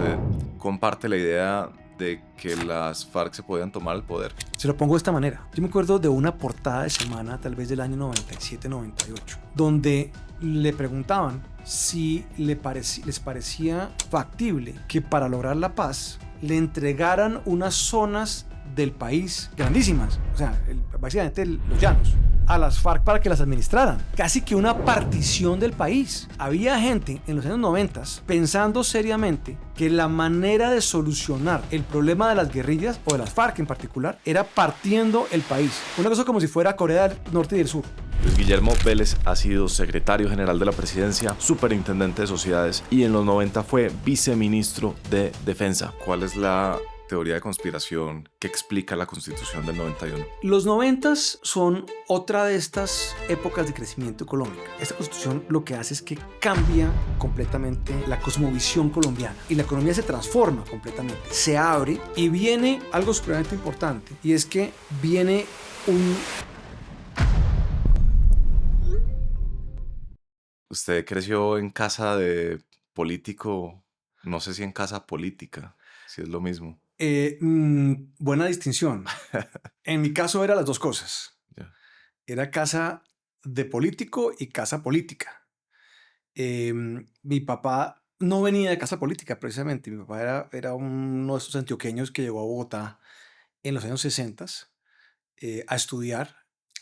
usted comparte la idea de que las FARC se podían tomar el poder. Se lo pongo de esta manera. Yo me acuerdo de una portada de Semana, tal vez del año 97-98, donde le preguntaban si les parecía factible que para lograr la paz le entregaran unas zonas del país grandísimas, o sea, básicamente los llanos, a las FARC para que las administraran. Casi que una partición del país. Había gente en los años 90 pensando seriamente que la manera de solucionar el problema de las guerrillas, o de las FARC en particular, era partiendo el país. Una cosa como si fuera Corea del Norte y del Sur. Luis Guillermo Vélez ha sido secretario general de la presidencia, superintendente de sociedades y en los 90 fue viceministro de defensa. ¿Cuál es la teoría de conspiración que explica la Constitución del 91? Los 90 son otra de estas épocas de crecimiento económico. Esta Constitución lo que hace es que cambia completamente la cosmovisión colombiana y la economía se transforma completamente, se abre y viene algo supremamente importante, y es que viene un... Usted creció en casa de político, no sé si en casa política, si es lo mismo. Buena distinción. En mi caso eran las dos cosas. Ya. Era casa de político y casa política. Mi papá no venía de casa política precisamente. Mi papá era uno de esos antioqueños que llegó a Bogotá en los años 60 a estudiar.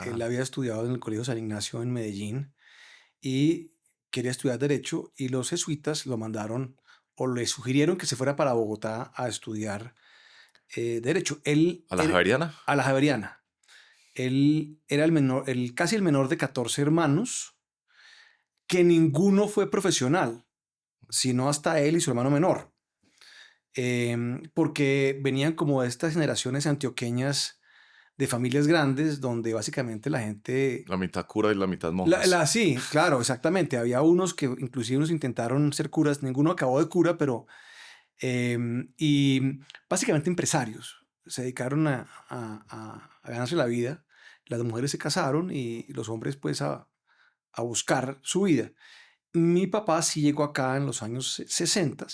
Él Ajá. había estudiado en el Colegio San Ignacio en Medellín y quería estudiar Derecho, y los jesuitas lo mandaron o le sugirieron que se fuera para Bogotá a estudiar Derecho. ¿A la Javeriana? A la Javeriana. Él era el menor, casi el menor de 14 hermanos, que ninguno fue profesional, sino hasta él y su hermano menor. Porque venían como de estas generaciones antioqueñas de familias grandes, donde básicamente la gente... La mitad cura y la mitad monjas. Sí, claro, exactamente. Había unos que inclusive unos intentaron ser curas, ninguno acabó de cura, pero... y básicamente empresarios. Se dedicaron a ganarse la vida. Las mujeres se casaron y los hombres pues a buscar su vida. Mi papá sí llegó acá en los años 60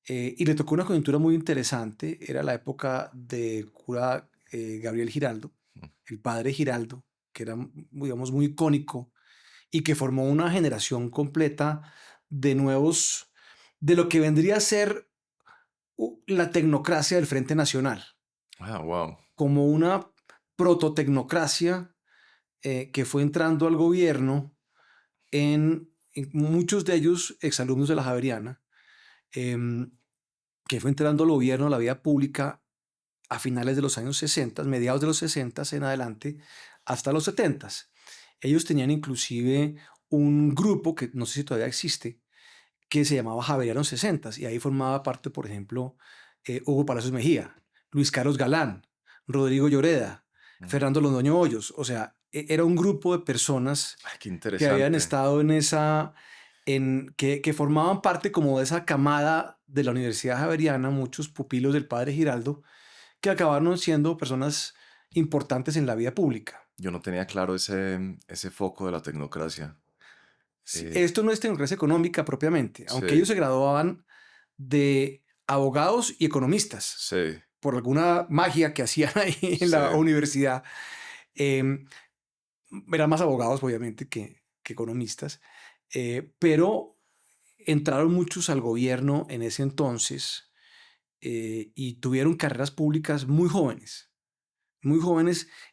y le tocó una coyuntura muy interesante. Era la época del cura Gabriel Giraldo, el padre Giraldo, que era, digamos, muy icónico y que formó una generación completa de nuevos, de lo que vendría a ser la tecnocracia del Frente Nacional, Ah, wow. como una prototecnocracia que fue entrando al gobierno en muchos de ellos exalumnos de la Javeriana, que fue entrando al gobierno, a la vida pública, a finales de los años 60, mediados de los 60 en adelante, hasta los 70. Ellos tenían inclusive un grupo que no sé si todavía existe, que se llamaba Javerianos 60, y ahí formaba parte, por ejemplo, Hugo Palacios Mejía, Luis Carlos Galán, Rodrigo Lloreda, Fernando Londoño Hoyos. O sea, era un grupo de personas Ay, qué que habían interesante. estado en esa, que formaban parte como de esa camada de la Universidad Javeriana, muchos pupilos del padre Giraldo, que acabaron siendo personas importantes en la vida pública. Yo no tenía claro ese foco de la tecnocracia. Sí, esto no es tecnocracia económica propiamente, aunque ellos Sí, se graduaban de abogados y economistas sí, por alguna magia que hacían ahí en sí. la universidad. Eh, Eran más abogados, obviamente, que economistas, pero entraron muchos al gobierno en ese entonces y tuvieron carreras públicas muy jóvenes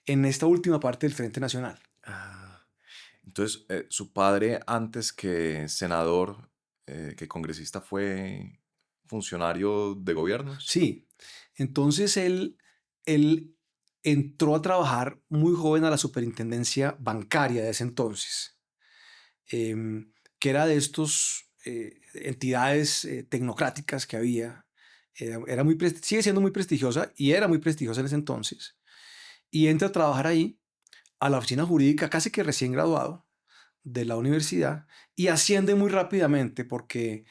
en esta última parte del Frente Nacional. Ah, entonces, su padre, antes que senador, que congresista, fue funcionario de gobiernos. Sí, entonces él entró a trabajar muy joven a la superintendencia bancaria de ese entonces, que era de estos entidades tecnocráticas que había. Era muy sigue siendo muy prestigiosa y era muy prestigiosa en ese entonces. Y entra a trabajar ahí, a la oficina jurídica, casi que recién graduado de la universidad, y asciende muy rápidamente porque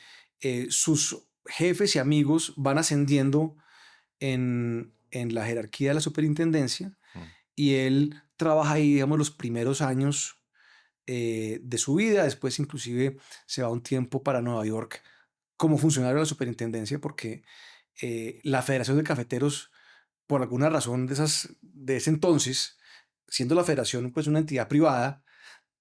sus jefes y amigos van ascendiendo en la jerarquía de la superintendencia, Mm. y él trabaja ahí, digamos, los primeros años de su vida. Después inclusive se va un tiempo para Nueva York como funcionario de la superintendencia porque la Federación de Cafeteros, por alguna razón de ese entonces, siendo la federación pues una entidad privada,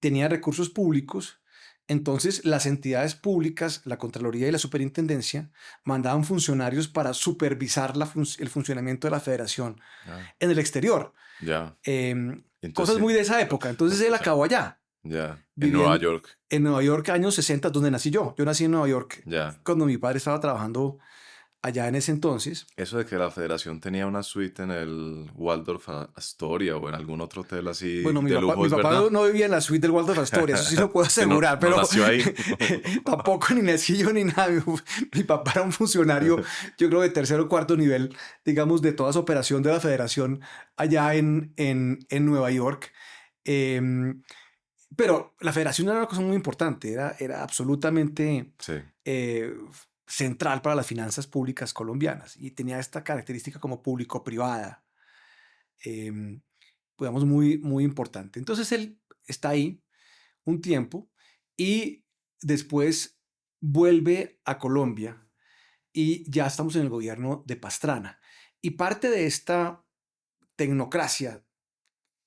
tenía recursos públicos. Entonces las entidades públicas, la Contraloría y la Superintendencia, mandaban funcionarios para supervisar el funcionamiento de la federación Ah, en el exterior. ya. Cosas Entonces, muy de esa época. Entonces él acabó allá, ya. En Nueva viviendo York. en Nueva York, años 60, donde nací yo. Yo nací en Nueva York Ya. cuando mi padre estaba trabajando allá en ese entonces. Eso de que la federación tenía una suite en el Waldorf Astoria o en algún otro hotel así Bueno, de lujo, mi ¿es papá verdad? no vivía en la suite del Waldorf Astoria, eso sí lo puedo Que no, asegurar, no pero nació ahí. tampoco ni nací yo ni nada. Mi papá era un funcionario, yo creo de tercer o cuarto nivel, digamos, de toda esa operación de la federación allá en Nueva York. Em, pero la federación era una cosa muy importante, era absolutamente Sí, eh, central para las finanzas públicas colombianas y tenía esta característica como público-privada. em, digamos, muy, muy importante. Entonces él está ahí un tiempo y después vuelve a Colombia y ya estamos en el gobierno de Pastrana. Y parte de esta tecnocracia,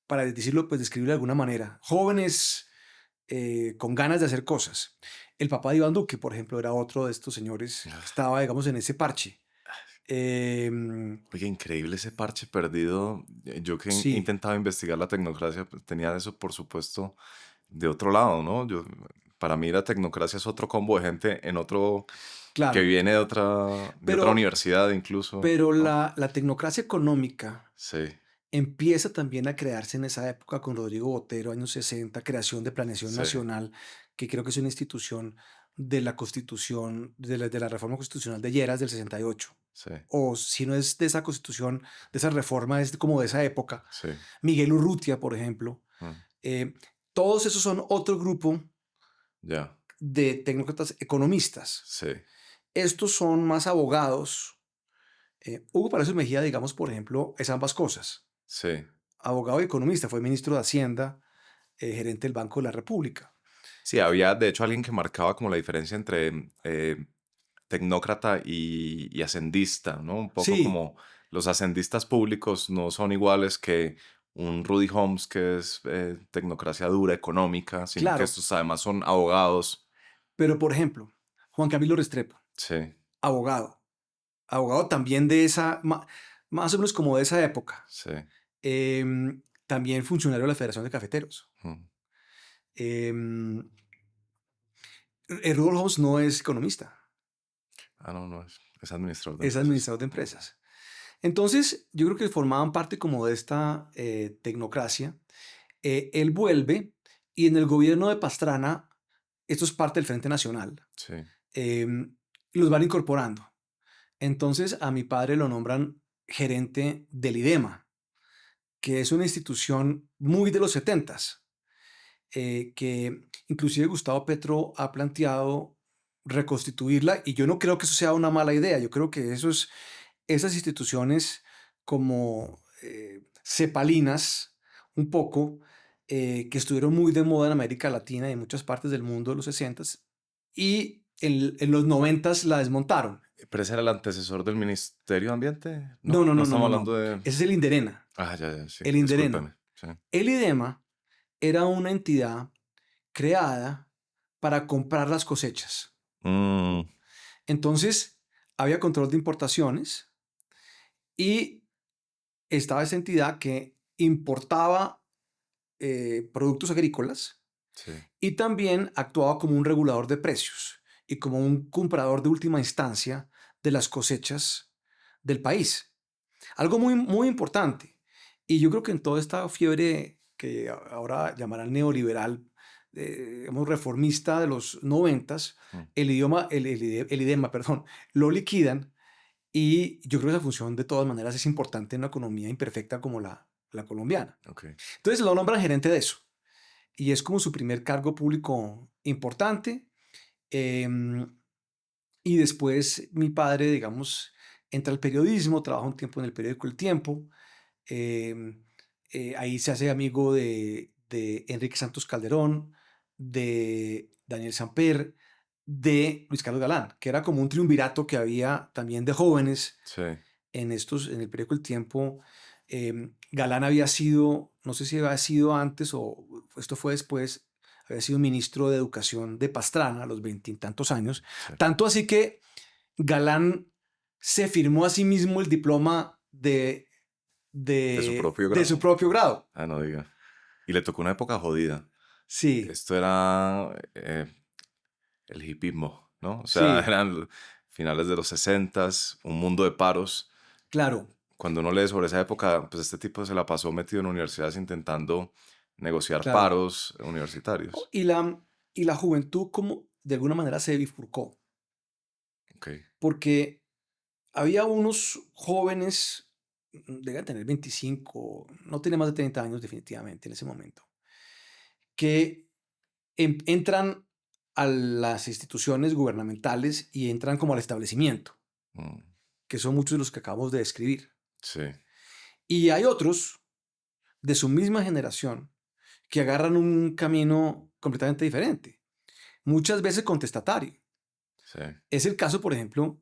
para decirlo, pues describirlo de alguna manera, jóvenes con ganas de hacer cosas. El papá de Iván Duque, por ejemplo, era otro de estos señores que estaba, digamos, en ese parche. oye, increíble ese parche perdido. Yo que he Sí, intentado investigar la tecnocracia, pues tenía eso, por supuesto, de otro lado, ¿no? Para mí la tecnocracia es otro combo de gente en otro que claro, viene de otra pero, universidad incluso, pero ¿no? la tecnocracia económica Sí, empieza también a crearse en esa época con Rodrigo Botero, años 60, creación de Planeación sí, Nacional, que creo que es una institución de la Constitución, de la reforma constitucional de Lleras del 68. sí, O si no es de esa constitución, de esa reforma, es como de esa época. sí. Miguel Urrutia, por ejemplo. Mm, Eh, Todos esos son otro grupo ya, de tecnócratas economistas. sí, Estos son más abogados. Hugo Palacios Mejía, digamos, por ejemplo, es ambas cosas. sí. Abogado y economista, fue ministro de Hacienda, gerente del Banco de la República. Sí, había de hecho alguien que marcaba como la diferencia entre tecnócrata y hacendista, ¿no? Un poco Sí, como los hacendistas públicos no son iguales que un Rudy Holmes, que es tecnocracia dura, económica, sino que claro. estos además son abogados. Pero, por ejemplo, Juan Camilo Restrepo, Sí, abogado. Abogado también de más o menos como de esa época. sí. También funcionario de la Federación de Cafeteros. Mm. Em, Rudolf Holmes no es economista, Ah, no, no, es administrador de es empresas. administrador de Mm. empresas. Entonces, yo creo que formaban parte como de esta tecnocracia. Él vuelve y en el gobierno de Pastrana, esto es parte del Frente Nacional, Sí, em, los van incorporando. Entonces, a mi padre lo nombran gerente del IDEMA, que es una institución muy de los setentas, que inclusive Gustavo Petro ha planteado reconstituirla y yo no creo que eso sea una mala idea, yo creo que esas instituciones como cepalinas, un poco, que estuvieron muy de moda en América Latina y en muchas partes del mundo en los 60s y en los 90s la desmontaron. pero ese era el antecesor del Ministerio de Ambiente, No, ¿no? no, No no, no, estamos no, hablando no. de... Ese es el Inderena, Ah, ya, ya, sí, el Inderena. discúlpeme. Sí. El IDEMA era una entidad creada para comprar las cosechas. Mm, Entonces, había control de importaciones y estaba esa entidad que importaba productos agrícolas sí, y también actuaba como un regulador de precios y como un comprador de última instancia de las cosechas del país. Algo muy, muy importante. Y yo creo que en toda esta fiebre que ahora llamarán neoliberal, digamos, reformista de los noventas, mm, el IDEMA, perdón, lo liquidan y yo creo que esa función de todas maneras es importante en una economía imperfecta como la colombiana. ok. Entonces lo nombran gerente de eso y es como su primer cargo público importante. em, y después mi padre, digamos, entra al periodismo, trabaja un tiempo en el periódico El Tiempo. em, Ahí se hace amigo de Enrique Santos Calderón, de Daniel Samper, de Luis Carlos Galán, que era como un triunvirato que había también de jóvenes Sí, en el periódico El Tiempo. Galán había sido, no sé si había sido antes o esto fue después, había sido ministro de Educación de Pastrana a los veintitantos años. sí. Tanto así que Galán se firmó a sí mismo el diploma De su propio de su grado. propio grado. Ah, no diga. Y le tocó una época jodida. Sí, Esto era el hipismo, ¿no? O sea, sí, eran finales de los 60, un mundo de paros. claro, Cuando uno lee sobre esa época, pues este tipo se la pasó metido en universidades intentando negociar claro. paros universitarios. Y la juventud como de alguna manera se bifurcó, Ok, porque había unos jóvenes, deben tener 25, no tienen más de 30 años definitivamente en ese momento, que entran a las instituciones gubernamentales y entran como al establecimiento, mm, que son muchos de los que acabamos de describir. sí, Y hay otros de su misma generación que agarran un camino completamente diferente, muchas veces contestatario. sí, Es el caso, por ejemplo,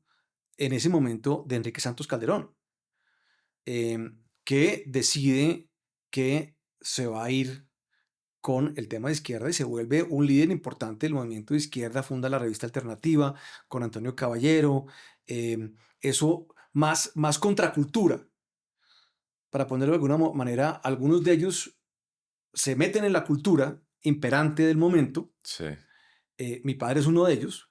en ese momento de Enrique Santos Calderón, que decide que se va a ir con el tema de izquierda y se vuelve un líder importante del movimiento de izquierda, funda la revista Alternativa con Antonio Caballero, eso más contracultura, para ponerlo de alguna manera, algunos de ellos se meten en la cultura imperante del momento, sí, mi padre es uno de ellos,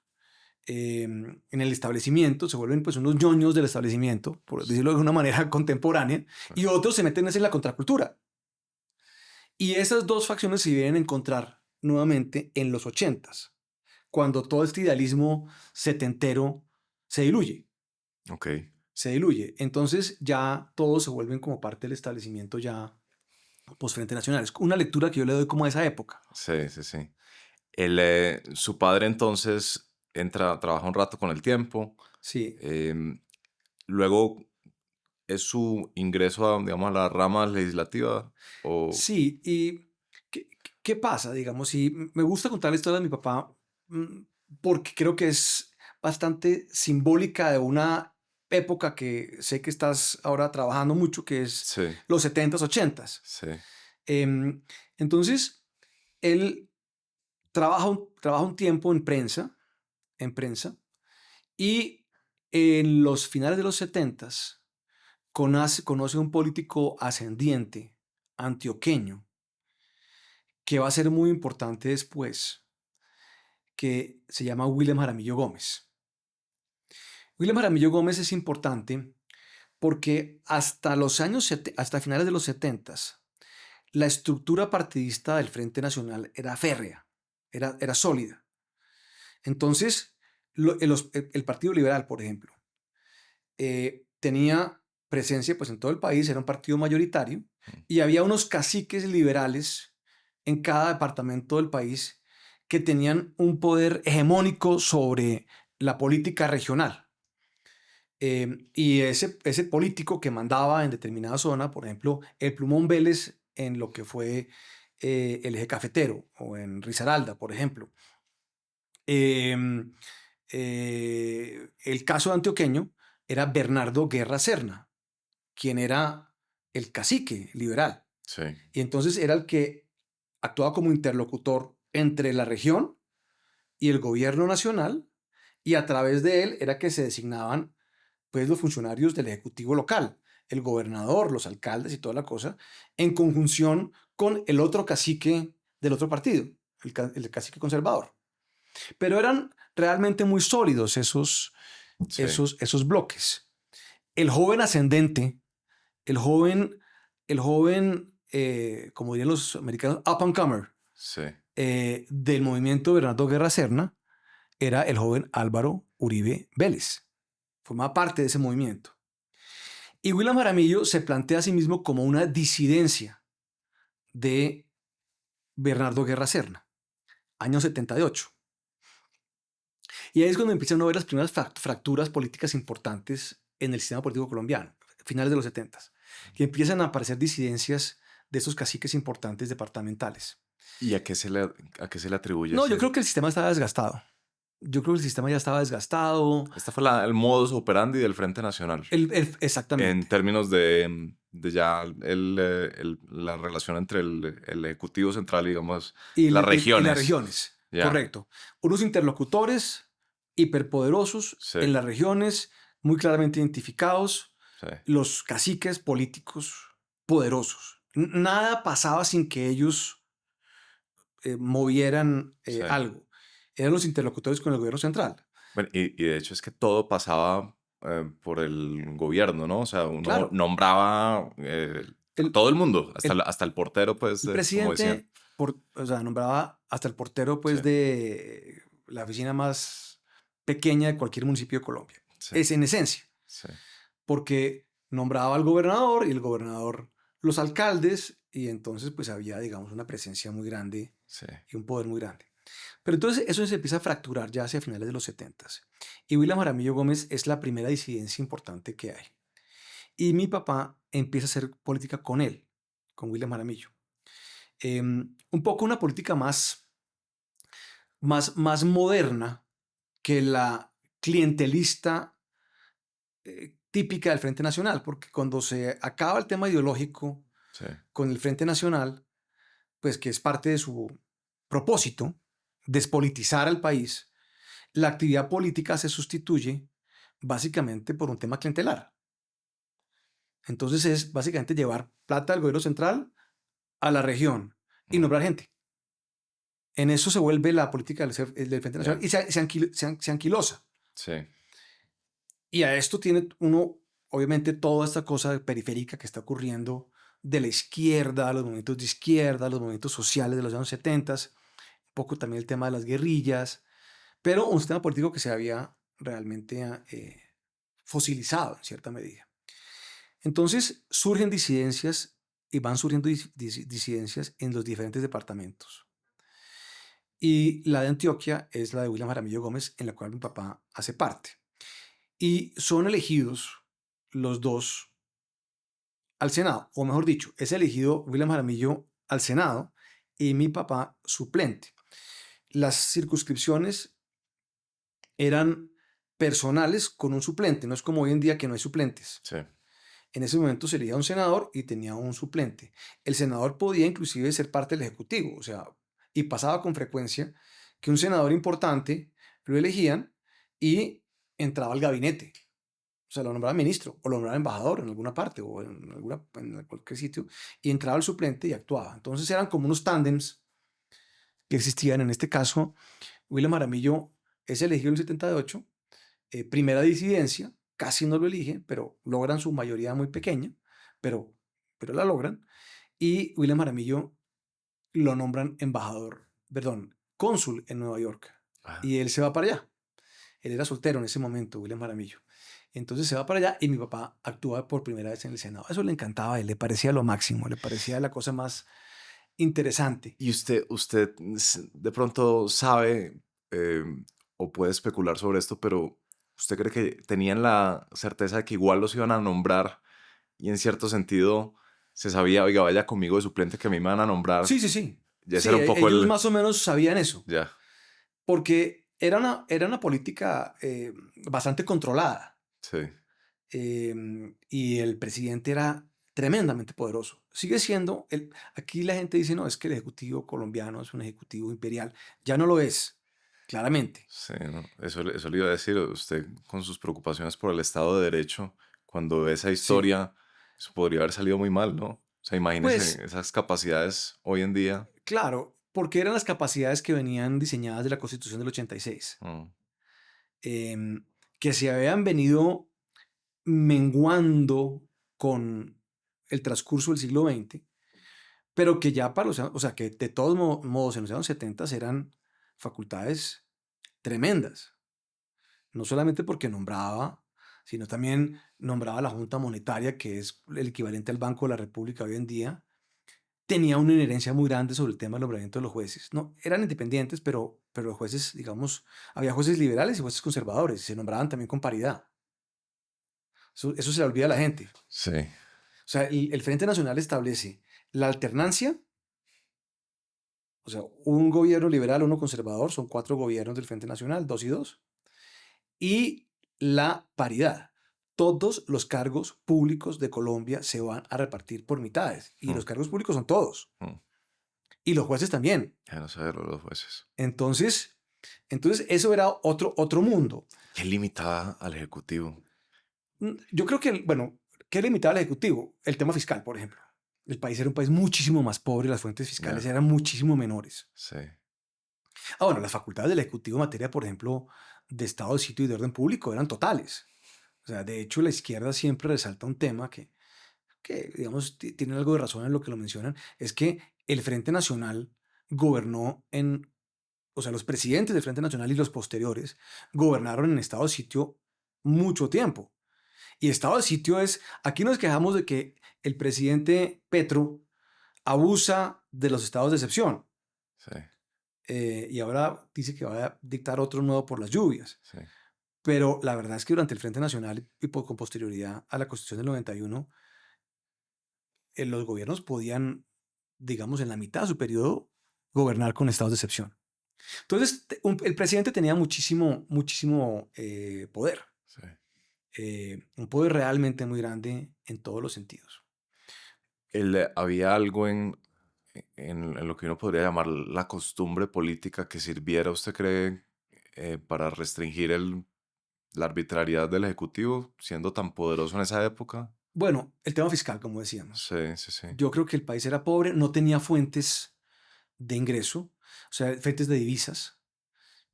en el establecimiento, se vuelven pues unos ñoños del establecimiento, por decirlo de una manera contemporánea, sí. y otros se meten en la contracultura. Y esas dos facciones se vienen a encontrar nuevamente en los 80s, cuando todo este idealismo setentero se diluye, Ok, se diluye. Entonces ya todos se vuelven como parte del establecimiento ya post-Frente Nacional. Es una lectura que yo le doy como a esa época. sí, sí, sí. Su padre entonces entra, trabaja un rato con el tiempo. Sí, em, Luego es su ingreso a, digamos, a la rama legislativa o... sí. ¿Y qué pasa? Digamos, y me gusta contar la historia de mi papá mm, porque creo que es bastante simbólica de una época que sé que estás ahora trabajando mucho, que es Sí, los 70s, 80s. sí, Em, entonces, él trabaja un tiempo en prensa, y en los finales de los 70s conoce a un político ascendiente, antioqueño, que va a ser muy importante después, que se llama William Jaramillo Gómez. William Jaramillo Gómez es importante porque hasta finales de los 70s, la estructura partidista del Frente Nacional era férrea, era sólida. Entonces, el Partido Liberal, por ejemplo, tenía presencia pues, en todo el país, era un partido mayoritario, mm, y había unos caciques liberales en cada departamento del país que tenían un poder hegemónico sobre la política regional. Y ese político que mandaba en determinada zona, por ejemplo, el Plumón Vélez en lo que fue el eje cafetero o en Risaralda, por ejemplo. Em, el caso antioqueño era Bernardo Guerra Serna, quien era el cacique liberal. sí, Y entonces era el que actuaba como interlocutor entre la región y el gobierno nacional, y a través de él era que se designaban pues los funcionarios del ejecutivo local, el gobernador, los alcaldes y toda la cosa, en conjunción con el otro cacique del otro partido, el cacique conservador. Pero eran realmente muy sólidos sí, esos bloques. El joven ascendente, el joven, como dirían los americanos, up and comer, sí, del movimiento Bernardo Guerra Serna, era el joven Álvaro Uribe Vélez. Formaba parte de ese movimiento. Y William Jaramillo se plantea a sí mismo como una disidencia de Bernardo Guerra Serna, año 78. Y ahí es cuando empiezan a ver las primeras fracturas políticas importantes en el sistema político colombiano, finales de los 70, y empiezan a aparecer disidencias de esos caciques importantes departamentales. ¿Y a qué se le atribuye No, yo ese? creo que el sistema estaba desgastado. Yo creo que el sistema ya estaba desgastado. Este fue el modus operandi del Frente Nacional. En Exactamente. términos de ya la relación entre el Ejecutivo Central y, digamos, las Y las regiones. regiones, Ya, correcto. Unos interlocutores hiperpoderosos sí, en las regiones, muy claramente identificados, sí, los caciques políticos poderosos. Nada pasaba sin que ellos movieran sí. algo. Eran los interlocutores con el gobierno central. Bueno, y de hecho es que todo pasaba por el gobierno, ¿no? O sea, uno Claro, nombraba a el, todo el mundo, el, hasta el portero, pues, el como decían. presidente, o sea, nombraba hasta el portero Sí, pues, de la oficina más pequeña de cualquier municipio de Colombia. sí, Es en esencia, sí, porque nombraba al gobernador y el gobernador los alcaldes, y entonces pues había, digamos, una presencia muy grande sí. y un poder muy grande. Pero entonces eso se empieza a fracturar ya hacia finales de los 70. Y William Jaramillo Gómez es la primera disidencia importante que hay. Y mi papá empieza a hacer política con él, con William Jaramillo. Un poco una política más moderna que la clientelista típica del Frente Nacional, porque cuando se acaba el tema ideológico Sí, con el Frente Nacional, pues que es parte de su propósito, despolitizar al país, la actividad política se sustituye básicamente por un tema clientelar. Entonces es básicamente llevar plata del gobierno central a la región y mm, nombrar gente. En eso se vuelve la política del Frente Nacional ya, y se anquilosa. sí, Y a esto tiene uno, obviamente, toda esta cosa periférica que está ocurriendo de la izquierda, los movimientos de izquierda, los movimientos sociales de los años 70, un poco también el tema de las guerrillas, pero un sistema político que se había realmente fosilizado en cierta medida. Entonces surgen disidencias y van surgiendo disidencias en los diferentes departamentos. Y la de Antioquia es la de William Jaramillo Gómez, en la cual mi papá hace parte. Y son elegidos los dos al Senado, o mejor dicho, es elegido William Jaramillo al Senado y mi papá suplente. Las circunscripciones eran personales con un suplente, no es como hoy en día que no hay suplentes. sí, En ese momento se elegía un senador y tenía un suplente. El senador podía inclusive ser parte del Ejecutivo, o sea, y pasaba con frecuencia que un senador importante lo elegían y entraba al gabinete. O sea, lo nombraba ministro o lo nombraba embajador en alguna parte o en cualquier sitio y entraba el suplente y actuaba. Entonces eran como unos tándems que existían. En este caso, William Jaramillo es elegido en el 78, primera disidencia, casi no lo eligen, pero logran su mayoría muy pequeña, pero, pero la logran. Y William Jaramillo lo nombran embajador, perdón, cónsul en Nueva York. ah, Y él se va para allá. Él era soltero en ese momento, William Jaramillo. Entonces se va para allá y mi papá actúa por primera vez en el Senado. Eso le encantaba a él, le parecía lo máximo, le parecía la cosa más interesante. y usted de pronto sabe eh, o puede especular sobre esto, pero ¿usted cree que tenían la certeza de que igual los iban a nombrar y en cierto sentido se sabía, oiga, vaya conmigo de suplente que a mí me van a nombrar? Sí, sí, sí. Ya ese Sí, era un poco ellos el... más o menos sabían eso, Ya, porque era una política bastante controlada. sí, Y el presidente era tremendamente poderoso. Sigue siendo, aquí la gente dice, no, es que el Ejecutivo colombiano es un Ejecutivo imperial. Ya no lo es, claramente. sí, ¿no? Eso le iba a decir, usted con sus preocupaciones por el Estado de Derecho, cuando ve esa Sí, historia, eso podría haber salido muy mal, ¿no? O sea, imagínese pues esas capacidades hoy en día. claro, porque eran las capacidades que venían diseñadas de la Constitución del 86, Mm, em, que se habían venido menguando con el transcurso del siglo XX, pero que ya para o sea, que de todos modos en los años 70 eran facultades tremendas. No solamente porque nombraba, sino también nombraba la Junta Monetaria, que es el equivalente al Banco de la República hoy en día, tenía una inherencia muy grande sobre el tema del nombramiento de los jueces. No, eran independientes, pero los jueces, digamos, había jueces liberales y jueces conservadores, y se nombraban también con paridad. Eso se le olvida a la gente. sí, O sea, el Frente Nacional establece la alternancia, O sea, un gobierno liberal, uno conservador, son 4 gobiernos del Frente Nacional, 2 y 2. Y la paridad. Todos los cargos públicos de Colombia se van a repartir por mitades. Y Mm, los cargos públicos son todos. mm. Y los jueces también. Ya no sé los jueces. Entonces, eso era otro mundo. ¿Qué limitaba al Ejecutivo? Yo creo que, bueno, ¿qué limitaba al Ejecutivo? El tema fiscal, por ejemplo. El país era un país muchísimo más pobre, las fuentes fiscales Ya, eran muchísimo menores. sí, Bueno, las facultades del Ejecutivo en materia, por ejemplo, de estado de sitio y de orden público eran totales. O sea, de hecho, la izquierda siempre resalta un tema que digamos, tiene algo de razón en lo que lo mencionan, es que el Frente Nacional gobernó o sea, los presidentes del Frente Nacional y los posteriores gobernaron en estado de sitio mucho tiempo. Y estado de sitio aquí nos quejamos de que el presidente Petro abusa de los estados de excepción sí, y ahora dice que va a dictar otro nuevo por las lluvias. sí. Pero la verdad es que durante el Frente Nacional y con posterioridad a la Constitución del 91, los gobiernos podían, digamos, en la mitad de su periodo, gobernar con estados de excepción. Entonces, el presidente tenía muchísimo poder, Sí. un poder realmente muy grande en todos los sentidos. Había algo en lo que uno podría llamar la costumbre política que sirviera, ¿usted cree, para restringir la arbitrariedad del Ejecutivo, siendo tan poderoso en esa época? Bueno, el tema fiscal, como decíamos. Sí, sí, sí. Yo creo que el país era pobre, no tenía fuentes de ingreso, o sea, fuentes de divisas.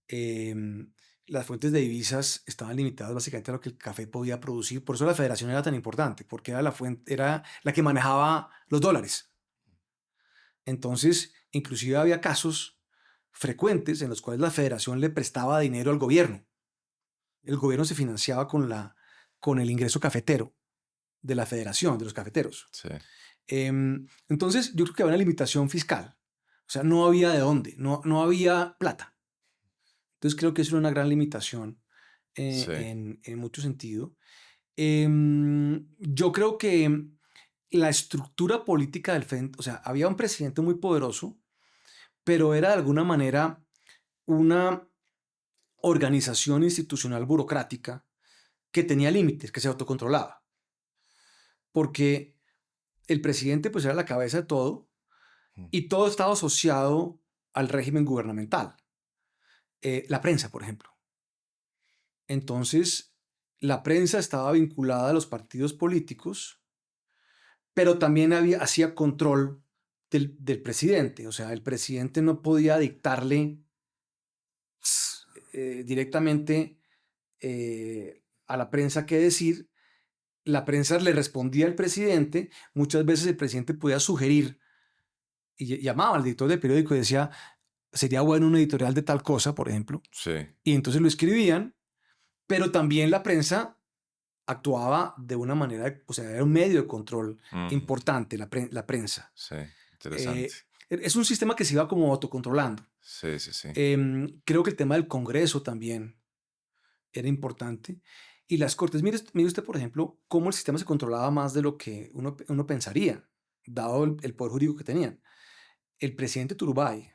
Em, las fuentes de divisas estaban limitadas básicamente a lo que el café podía producir. Por eso la federación era tan importante, porque era la que manejaba los dólares. Entonces, inclusive había casos frecuentes en los cuales la federación le prestaba dinero al gobierno. El gobierno se financiaba con el ingreso cafetero de la federación, de los cafeteros. Sí, Entonces, yo creo que había una limitación fiscal. O sea, no había de dónde, no había plata. Entonces, creo que eso era una gran limitación sí, en mucho sentido. Yo creo que la estructura política del frente, o sea, había un presidente muy poderoso, pero era de alguna manera una organización institucional burocrática que tenía límites, que se autocontrolaba. Porque el presidente pues era la cabeza de todo mm, y todo estaba asociado al régimen gubernamental. La prensa, por ejemplo. Entonces, la prensa estaba vinculada a los partidos políticos, pero también hacía control del presidente. O sea, el presidente no podía dictarle directamente a la prensa qué decir. La prensa le respondía al presidente. Muchas veces el presidente podía sugerir y llamaba al editor del periódico y decía, sería bueno un editorial de tal cosa, por ejemplo. sí, Y entonces lo escribían, pero también la prensa actuaba de una manera, o sea, era un medio de control mm, importante, la prensa. sí, interesante. Es un sistema que se iba como autocontrolando. Sí, sí, sí, Creo que el tema del Congreso también era importante. Y las Cortes, mire usted, por ejemplo, cómo el sistema se controlaba más de lo que uno pensaría, dado el poder jurídico que tenían. El presidente Turbay,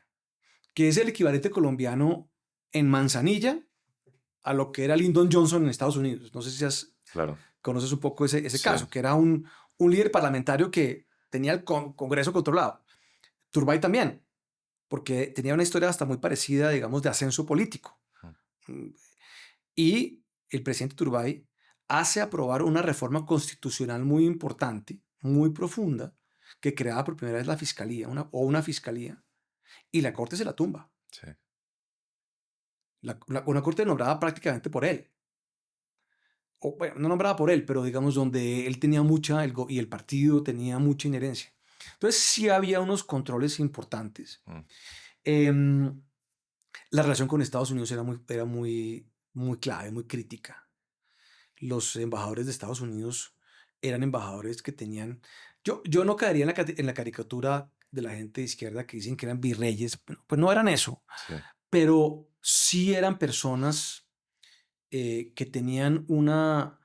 que es el equivalente colombiano en Manzanilla a lo que era Lyndon Johnson en Estados Unidos. No sé si claro. conoces un poco ese Sí, caso, que era un líder parlamentario que tenía el Congreso controlado. Turbay también, porque tenía una historia hasta muy parecida, digamos, de ascenso político. mm, Y el presidente Turbay hace aprobar una reforma constitucional muy importante, muy profunda, que creaba por primera vez la fiscalía, una fiscalía, y la corte se la tumba. sí, Una corte nombrada prácticamente por él. O, bueno, no nombrada por él, pero digamos donde él tenía y el partido tenía mucha inherencia. Entonces sí había unos controles importantes. mm, Em, la relación con Estados Unidos era muy clave, muy crítica. Los embajadores de Estados Unidos eran embajadores que tenían... Yo no caería en la caricatura de la gente de izquierda que dicen que eran virreyes. Pues no eran eso, sí, pero sí eran personas que tenían una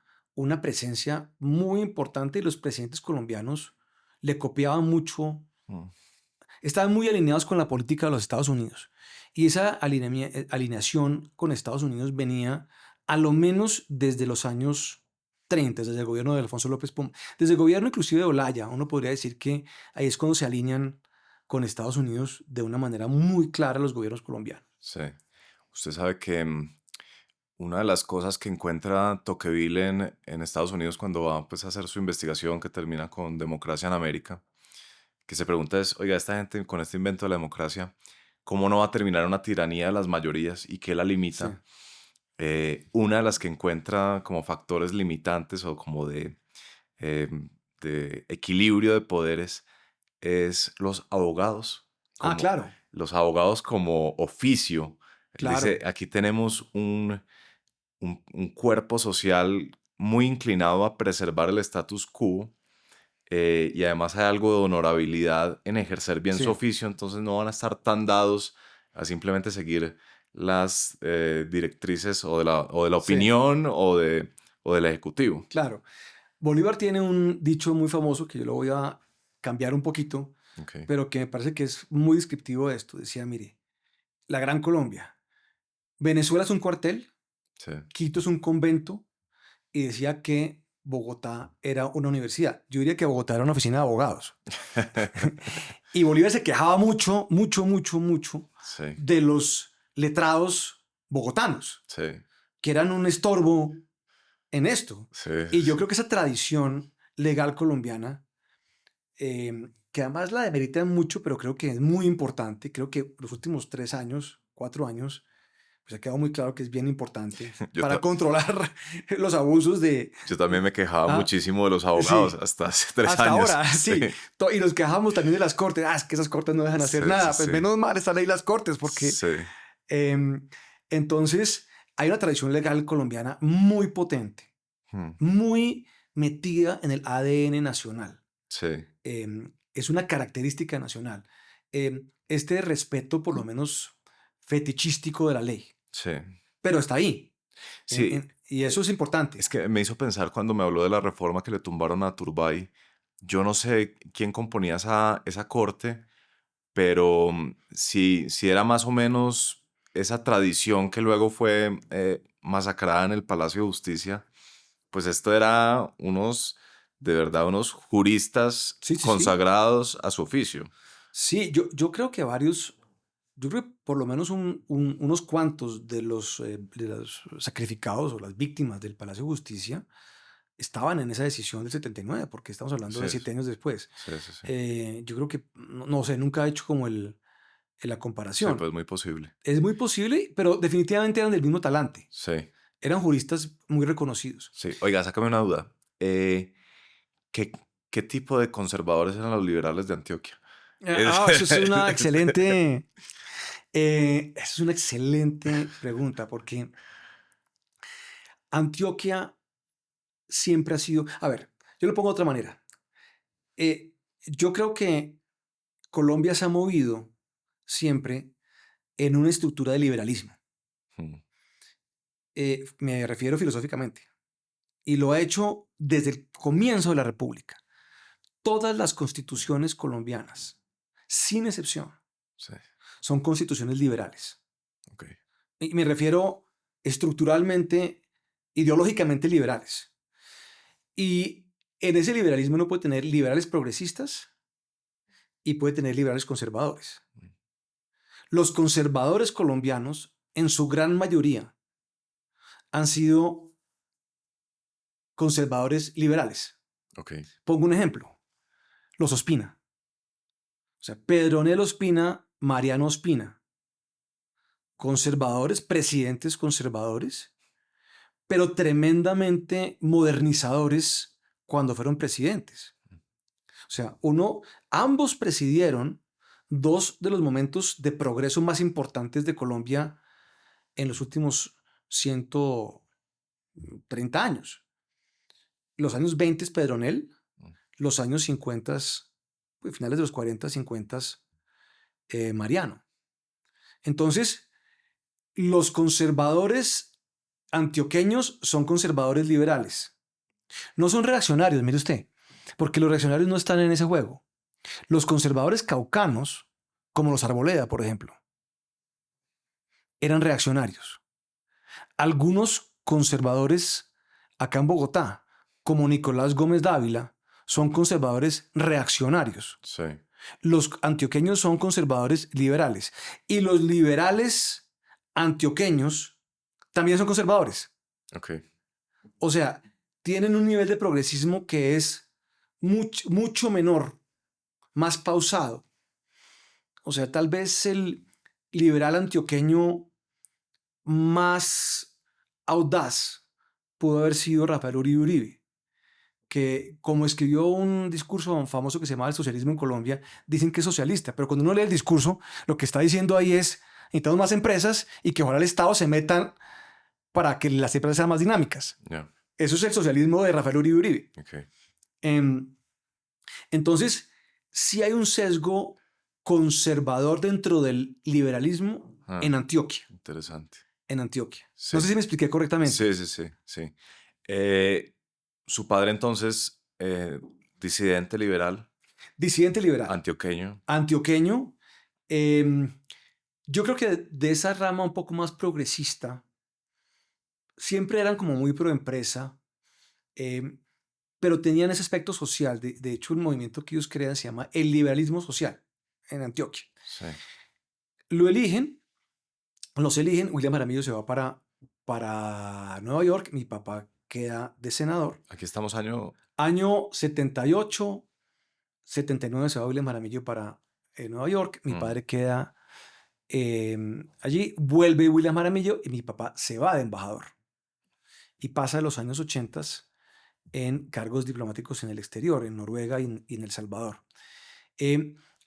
presencia muy importante y los presidentes colombianos le copiaban mucho mm, estaban muy alineados con la política de los Estados Unidos. Y esa alineación con Estados Unidos venía a lo menos desde los años 30, desde el gobierno de Alfonso López Pom, desde el gobierno inclusive de Olaya. Uno podría decir que ahí es cuando se alinean con Estados Unidos de una manera muy clara los gobiernos colombianos. Sí. Usted sabe que una de las cosas que encuentra Tocqueville en Estados Unidos cuando va pues, a hacer su investigación que termina con Democracia en América, que se pregunta es, oiga, esta gente con este invento de la democracia, ¿cómo no va a terminar una tiranía de las mayorías y qué la Sí. limita? Una de las que encuentra como factores limitantes o como eh, de equilibrio de poderes es los abogados. Ah, Como, claro, los abogados como oficio. Él dice, claro. aquí tenemos un cuerpo social muy inclinado a preservar el status quo y además hay algo de honorabilidad en ejercer bien su Sí, oficio, entonces no van a estar tan dados a simplemente seguir las directrices o de la sí, opinión o del ejecutivo. claro. Bolívar tiene un dicho muy famoso que yo lo voy a cambiar un poquito, Okay. pero que me parece que es muy descriptivo de esto. Decía, mire, la Gran Colombia, Venezuela es un cuartel, Sí. Quito es un convento, y decía que Bogotá era una universidad. Yo diría que Bogotá era una oficina de abogados. Y Bolívar se quejaba mucho, mucho, mucho, mucho Sí, de los letrados bogotanos, sí, que eran un estorbo en esto. sí, Y yo sí, creo que esa tradición legal colombiana, que además la demeritan mucho, pero creo que es muy importante, creo que los últimos 3 años, 4 años, pues ha quedado muy claro que es bien importante Yo, para ta- controlar los abusos de... yo también me quejaba Ah, muchísimo de los abogados sí, hasta hace 3 años. hasta ahora, Sí, sí. Y nos quejamos también de las cortes. Es que esas cortes no dejan hacer sí, sí, nada. Pues sí, menos mal están ahí las cortes, porque sí, em, entonces hay una tradición legal colombiana muy potente, hmm, muy metida en el ADN nacional. sí, Es una característica nacional. Este respeto, por lo menos fetichístico de la ley, sí. pero está ahí. Sí, Y eso es importante. es que me hizo pensar cuando me habló de la reforma que le tumbaron a Turbay. Yo no sé quién componía esa corte, pero si era más o menos esa tradición que luego fue masacrada en el Palacio de Justicia, pues esto era de verdad, unos juristas Sí, sí, sí. consagrados a su oficio. Sí, yo creo que varios, yo creo que por lo menos unos cuantos de los sacrificados o las víctimas del Palacio de Justicia estaban en esa decisión del 79, porque estamos hablando de Sí, 7 años después. sí, sí, sí. Yo creo que, no sé, nunca he hecho como la Sí, comparación. pues muy posible. Es muy posible, pero definitivamente eran del mismo talante. Sí, Eran juristas muy reconocidos. sí. Oiga, sácame una duda. ¿Qué, qué tipo de conservadores eran los liberales de Antioquia? Eso es una excelente, esa es una excelente pregunta, porque Antioquia siempre ha sido, a ver, yo lo pongo de otra manera. Yo creo que Colombia se ha movido siempre en una estructura de liberalismo. Hmm, Me refiero filosóficamente. Y lo ha hecho desde el comienzo de la República. Todas las constituciones colombianas, sin excepción, sí, son constituciones liberales. ok. Y me refiero estructuralmente, ideológicamente liberales. Y en ese liberalismo uno puede tener liberales progresistas y puede tener liberales conservadores. Mm, Los conservadores colombianos, en su gran mayoría, han sido conservadores liberales. ok. Pongo un ejemplo, los Ospina. O sea, Pedronel Ospina, Mariano Ospina, conservadores, presidentes conservadores, pero tremendamente modernizadores cuando fueron presidentes. O sea, ambos presidieron dos de los momentos de progreso más importantes de Colombia en los últimos 130 años. Los años 20 Pedronel, Mm, los años 50, pues, finales de los 40, 50, Mariano. Entonces, los conservadores antioqueños son conservadores liberales. No son reaccionarios, mire usted, porque los reaccionarios no están en ese juego. Los conservadores caucanos como los Arboleda, por ejemplo, eran reaccionarios. Algunos conservadores acá en Bogotá, como Nicolás Gómez Dávila, son conservadores reaccionarios. Sí. Los antioqueños son conservadores liberales. Y los liberales antioqueños también son conservadores. Ok. O sea, tienen un nivel de progresismo que es mucho menor, más pausado. O sea, tal vez el liberal antioqueño más audaz pudo haber sido Rafael Uribe Uribe, que como escribió un discurso famoso que se llama El socialismo en Colombia, dicen que es socialista, pero cuando uno lee el discurso, lo que está diciendo ahí es necesitamos más empresas y que ojalá el Estado se metan para que las empresas sean más dinámicas. Yeah. Eso es el socialismo de Rafael Uribe Uribe. Okay. Entonces, sí hay un sesgo conservador dentro del liberalismo en Antioquia. Interesante. En Antioquia. Sí. No sé si me expliqué correctamente. Sí. Su padre entonces, disidente liberal. Disidente liberal. Antioqueño. Antioqueño. Yo creo que de esa rama un poco más progresista, siempre eran como muy pro empresa, pero tenían ese aspecto social. De hecho, el movimiento que ellos crean se llama el liberalismo social en Antioquia. Sí. Los eligen. William Jaramillo se va para Nueva York. Mi papá queda de senador. Aquí estamos año 78, 79 se va William Jaramillo para Nueva York. Mi padre queda allí. Vuelve William Jaramillo y mi papá se va de embajador. Y pasa los años 80 en cargos diplomáticos en el exterior, en Noruega y en El Salvador.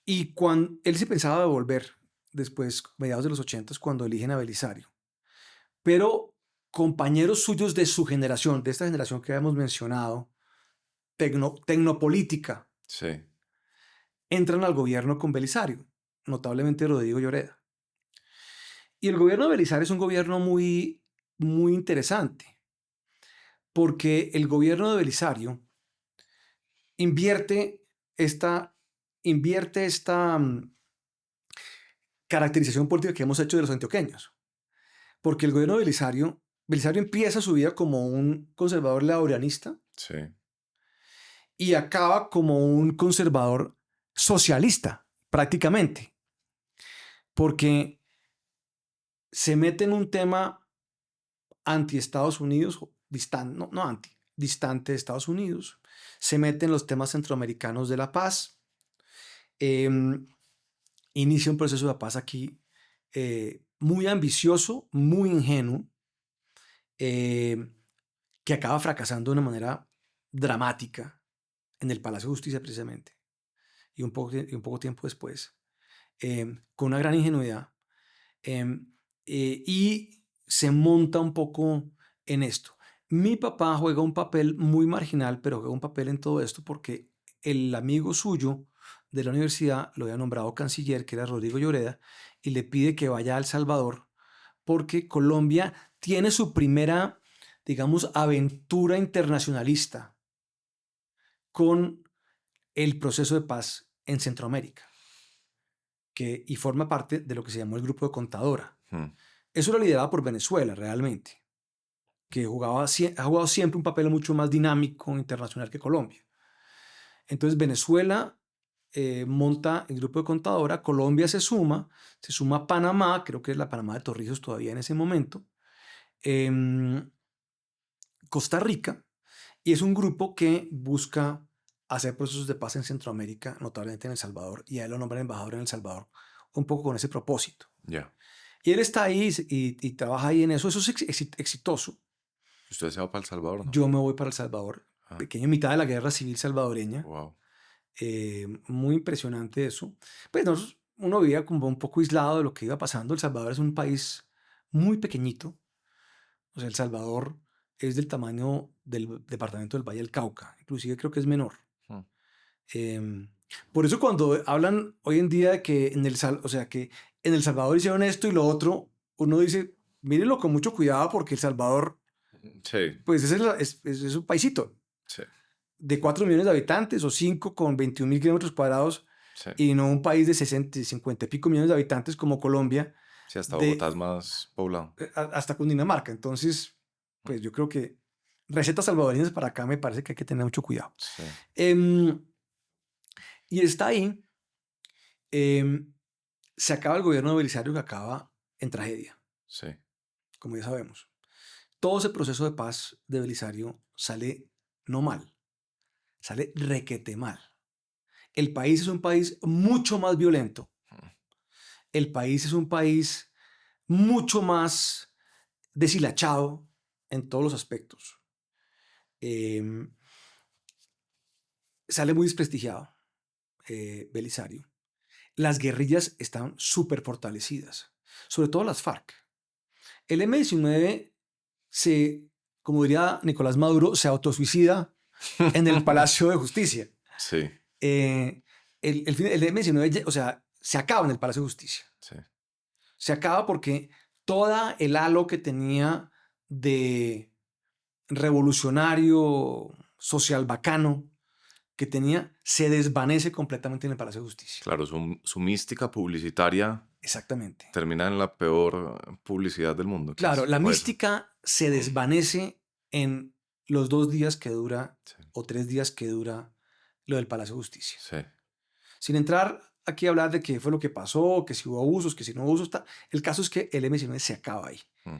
Y cuando él se pensaba de volver después, mediados de los 80, cuando eligen a Belisario. Pero compañeros suyos de su generación, de esta generación que habíamos mencionado, tecnopolítica, sí. entran al gobierno con Belisario, notablemente Rodrigo Lloreda. Y el gobierno de Belisario es un gobierno muy, muy interesante, porque el gobierno de Belisario invierte esta caracterización política que hemos hecho de los antioqueños. Porque el gobierno de Belisario empieza su vida como un conservador laureanista. Sí. Y acaba como un conservador socialista, prácticamente. Porque se mete en un tema anti-Estados Unidos, distante de Estados Unidos. Se mete en los temas centroamericanos de la paz. Inicia un proceso de paz aquí muy ambicioso, muy ingenuo, que acaba fracasando de una manera dramática en el Palacio de Justicia precisamente, y un poco tiempo después, con una gran ingenuidad, y se monta un poco en esto. Mi papá juega un papel muy marginal, pero juega un papel en todo esto porque el amigo suyo de la universidad lo había nombrado canciller, que era Rodrigo Lloreda, y le pide que vaya a El Salvador porque Colombia tiene su primera, digamos, aventura internacionalista con el proceso de paz en Centroamérica, y forma parte de lo que se llamó el Grupo de Contadora. Eso lo lideraba por Venezuela realmente, que ha jugado siempre un papel mucho más dinámico internacional que Colombia. Entonces Venezuela monta el Grupo de Contadora, Colombia se suma Panamá, creo que es la Panamá de Torrijos todavía en ese momento, Costa Rica, y es un grupo que busca hacer procesos de paz en Centroamérica, notablemente en El Salvador, y a él lo nombran embajador en El Salvador, un poco con ese propósito. Yeah. Y él está ahí y trabaja ahí en eso. Eso es exitoso. ¿Usted se va para El Salvador, no? Yo me voy para El Salvador, pequeño, en mitad de la guerra civil salvadoreña. Wow. Muy impresionante eso. Pues uno vivía como un poco aislado de lo que iba pasando. El Salvador es un país muy pequeñito. O sea, El Salvador es del tamaño del departamento del Valle del Cauca. Inclusive creo que es menor. Por eso cuando hablan hoy en día de que en El Salvador hicieron esto y lo otro, uno dice, mírenlo con mucho cuidado porque El Salvador, sí, pues es un paisito. Sí. De 4 millones de habitantes o 5 con 21.000 kilómetros cuadrados. Sí. y no un país de 60, 50 y pico millones de habitantes como Colombia, Sí, hasta de, Bogotá es más poblado. hasta Cundinamarca. Entonces, pues yo creo que recetas salvadoreñas para acá me parece que hay que tener mucho cuidado. Sí, Em, y está ahí, em, se acaba el gobierno de Belisario, que acaba en tragedia, sí, como ya sabemos. Todo ese proceso de paz de Belisario sale no mal, sale requete mal. El país es un país mucho más violento. El país es un país mucho más deshilachado en todos los aspectos. Em, Sale muy desprestigiado Belisario. Las guerrillas están súper fortalecidas, sobre todo las FARC. El M-19 como diría Nicolás Maduro, se autosuicida en el Palacio de Justicia. sí, Eh, el M-19, o sea, se acaba en el Palacio de Justicia. sí. Se acaba porque toda el halo que tenía de revolucionario, social bacano, que tenía, se desvanece completamente en el Palacio de Justicia. Claro, su mística publicitaria Exactamente. termina en la peor publicidad del mundo, que Claro, es la o eso. mística se desvanece en los 2 días que dura Sí, o 3 días que dura lo del Palacio de Justicia. sí, Sin entrar aquí a hablar de qué fue lo que pasó, que si hubo abusos, que si no hubo abusos, el caso es que el M-19 se acaba ahí. mm,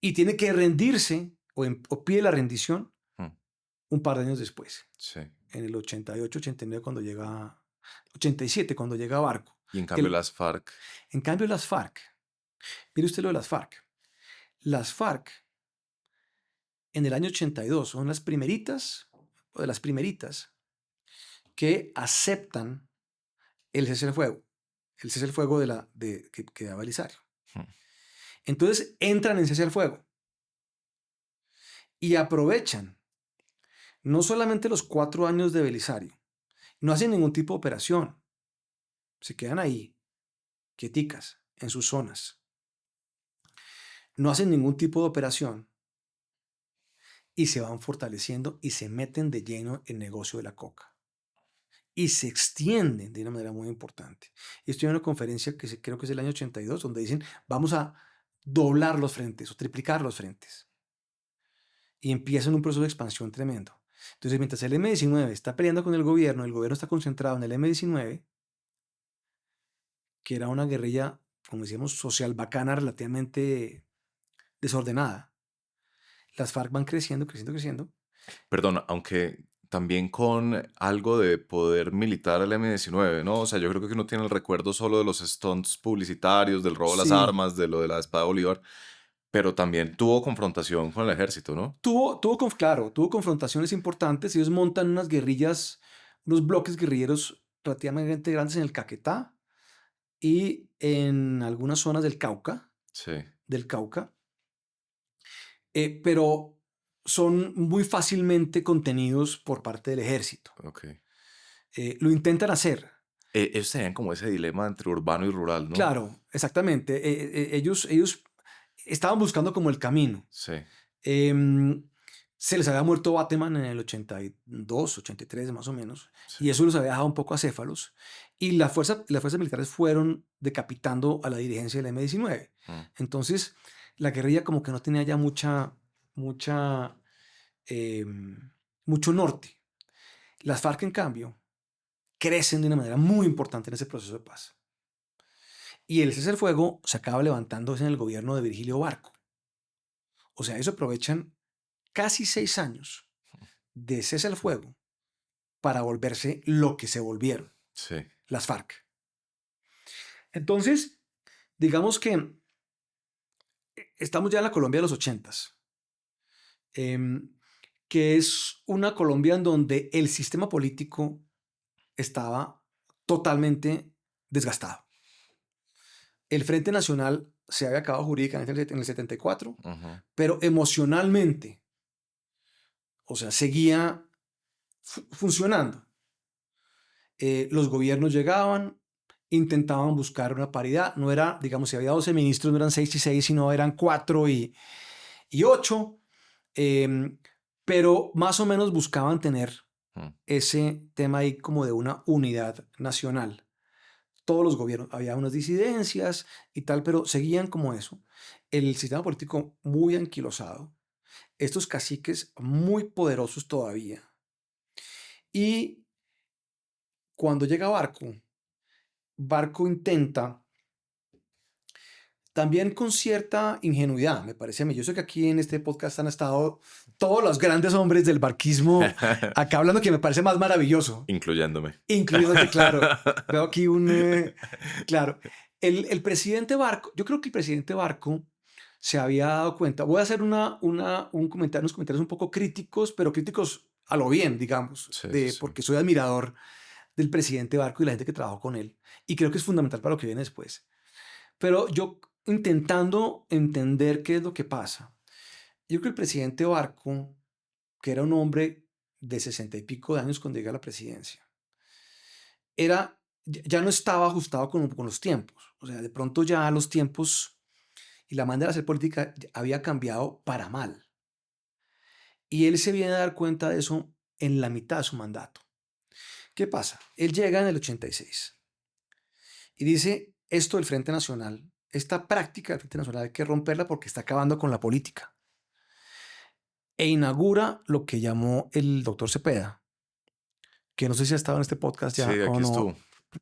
Y tiene que rendirse o pide la rendición mm, un par de años después, sí. en el 88, 89, cuando llega, 87, cuando llega Barco. Y en Que cambio las FARC, en cambio las FARC, mire usted lo de las FARC en el año 82 son las primeritas, o de las primeritas, que aceptan el cese al fuego que da Belisario. mm, Entonces entran en cese al fuego y aprovechan no solamente los 4 años de Belisario, no hacen ningún tipo de operación, se quedan ahí, quieticas, en sus zonas, no hacen ningún tipo de operación y se van fortaleciendo y se meten de lleno en el negocio de la coca. Y se extienden de una manera muy importante. Y estoy en una conferencia creo que es del año 82, donde dicen, vamos a doblar los frentes o triplicar los frentes. Y empiezan un proceso de expansión tremendo. Entonces, mientras el M-19 está peleando con el gobierno está concentrado en el M-19, que era una guerrilla, como decíamos, social bacana, relativamente desordenada. Las FARC van creciendo, creciendo, creciendo. perdón, aunque también con algo de poder militar el M-19, ¿no? O sea, yo creo que uno tiene el recuerdo solo de los stunts publicitarios, del robo de las Sí, armas, de lo de la espada de Bolívar, pero también tuvo confrontación con el ejército, ¿no? claro, tuvo confrontaciones importantes. Ellos montan unas guerrillas, unos bloques guerrilleros relativamente grandes en el Caquetá y en algunas zonas Sí, del Cauca, pero son muy fácilmente contenidos por parte del ejército. ok. Lo intentan hacer. Ellos tenían como ese dilema entre urbano y rural, ¿no? Claro, exactamente. Ellos estaban buscando como el camino. Sí, Em, Se les había muerto Bateman en el 82, 83 más o menos, sí. y eso los había dejado un poco acéfalos. Y las fuerzas militares fueron decapitando a la dirigencia del M-19. Mm, Entonces, la guerrilla como que no tenía ya mucha, em, mucho norte. Las FARC, en cambio, crecen de una manera muy importante en ese proceso de paz. Y el cese al fuego se acaba levantando en el gobierno de Virgilio Barco. O sea, ellos aprovechan casi 6 años de cese al fuego para volverse lo que se volvieron, sí, las FARC. Entonces, digamos que estamos ya en la Colombia de los 80s, que es una Colombia en donde el sistema político estaba totalmente desgastado. El Frente Nacional se había acabado jurídicamente en el 74, ujú, pero emocionalmente, o sea, seguía funcionando. Los gobiernos llegaban, intentaban buscar una paridad. No era, digamos, si había 12 ministros, no eran 6 y 6, sino eran 4 y 8. Pero más o menos buscaban tener mm, ese tema ahí como de una unidad nacional. todos los gobiernos. Había unas disidencias y tal, pero seguían como eso. El sistema político muy anquilosado. Estos caciques muy poderosos todavía. Y cuando llega Barco, Barco intenta, también con cierta ingenuidad, me parece a mí. Yo sé que aquí en este podcast han estado todos los grandes hombres del barquismo acá hablando, que me parece más maravilloso. Incluyéndome. Incluyéndote, claro. Veo aquí claro. El presidente Barco, yo creo que el presidente Barco se había dado cuenta. Voy a hacer unos comentarios un poco críticos, pero críticos a lo bien, digamos, Sí, sí, sí. porque soy admirador del presidente Barco y la gente que trabajó con él. Y creo que es fundamental para lo que viene después. Pero yo intentando entender qué es lo que pasa. Yo creo que el presidente Barco, que era un hombre de 60 y pico de años cuando llega a la presidencia, ya no estaba ajustado con los tiempos. O sea, de pronto ya los tiempos y la manera de hacer política había cambiado para mal. Y él se viene a dar cuenta de eso en la mitad de su mandato. ¿Qué pasa? Él llega en el 86 y dice, esto del Frente Nacional, esta práctica del Frente Nacional hay que romperla porque está acabando con la política. E inaugura lo que llamó el doctor Cepeda, que no sé si ha estado en este podcast ya Sí, o aquí no, estuvo.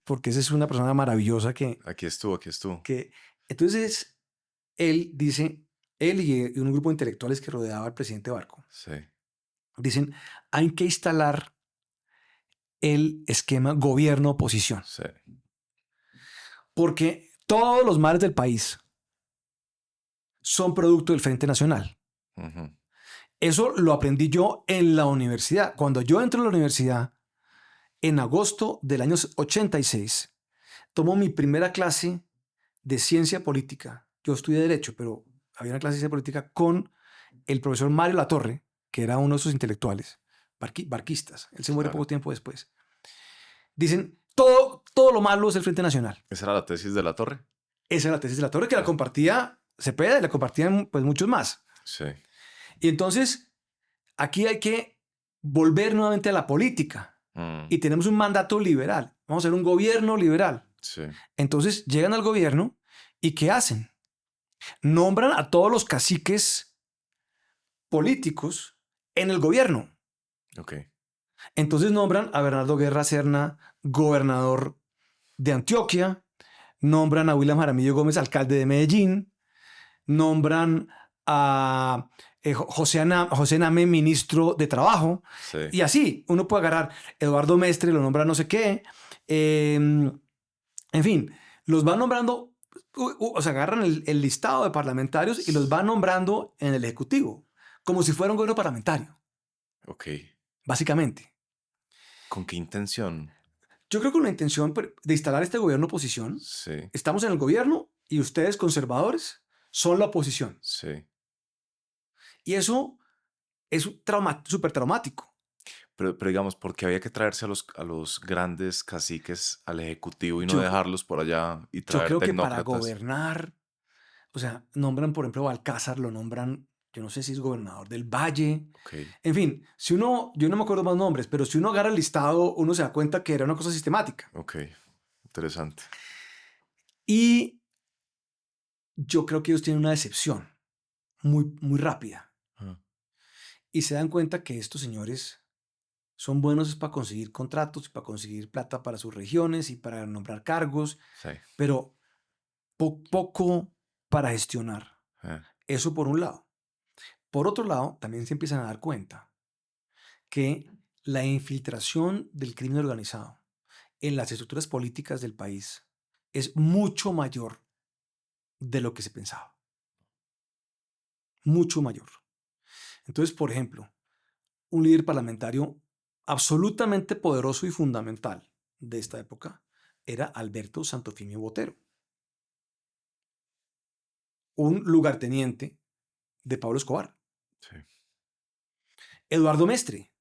porque esa es una persona maravillosa Aquí estuvo, aquí estuvo. Entonces él dice, él y un grupo de intelectuales que rodeaba al presidente Barco, Sí, dicen, hay que instalar el esquema gobierno-oposición, sí. porque todos los males del país son producto del Frente Nacional. Ujú. Eso lo aprendí yo en la universidad. Cuando yo entro a la universidad, en agosto del año 86, tomo mi primera clase de ciencia política. Yo estudié Derecho, pero había una clase de ciencia política con el profesor Mario Latorre, que era uno de sus intelectuales, barquistas. Él se muere Claro. poco tiempo después. Dicen, todo lo malo es el Frente Nacional. ¿Esa era la tesis de la Torre? Esa era la tesis de Latorre, que la Ah, compartía Cepeda y la compartían pues muchos más. sí, Y entonces, aquí hay que volver nuevamente a la política. mm, Y tenemos un mandato liberal. Vamos a hacer un gobierno liberal. sí, Entonces, llegan al gobierno y ¿qué hacen? Nombran a todos los caciques políticos en el gobierno. ok, Entonces nombran a Bernardo Guerra Serna gobernador de Antioquia, nombran a William Jaramillo Gómez alcalde de Medellín, nombran a José Name ministro de Trabajo, sí, y así uno puede agarrar Eduardo Mestre, lo nombra no sé qué, en fin, los van nombrando, o sea, agarran el listado de parlamentarios y los van nombrando en el Ejecutivo, como si fuera un gobierno parlamentario, ok. básicamente. ¿Con qué intención? Yo creo que con la intención de instalar este gobierno oposición, Sí, estamos en el gobierno y ustedes, conservadores, son la oposición. sí. Y eso es súper traumático. Pero digamos, ¿por qué había que traerse a los grandes caciques al Ejecutivo y no Yo, dejarlos por allá y yo traer creo que para tecnócratas? gobernar, o sea, nombran, por ejemplo, Balcázar, lo nombran, yo no sé si es gobernador del Valle. Ok, En fin, yo no me acuerdo más nombres, pero si uno agarra el listado, uno se da cuenta que era una cosa sistemática. ok, interesante. Y yo creo que ellos tienen una decepción muy rápida. Ah, Y se dan cuenta que estos señores son buenos para conseguir contratos y para conseguir plata para sus regiones y para nombrar cargos, sí, pero poco para gestionar. ah, Eso por un lado. Por otro lado, también se empiezan a dar cuenta que la infiltración del crimen organizado en las estructuras políticas del país es mucho mayor de lo que se pensaba. Mucho mayor. Entonces, por ejemplo, un líder parlamentario absolutamente poderoso y fundamental de esta época era Alberto Santofimio Botero, un lugarteniente de Pablo Escobar. sí, Eduardo Mestre,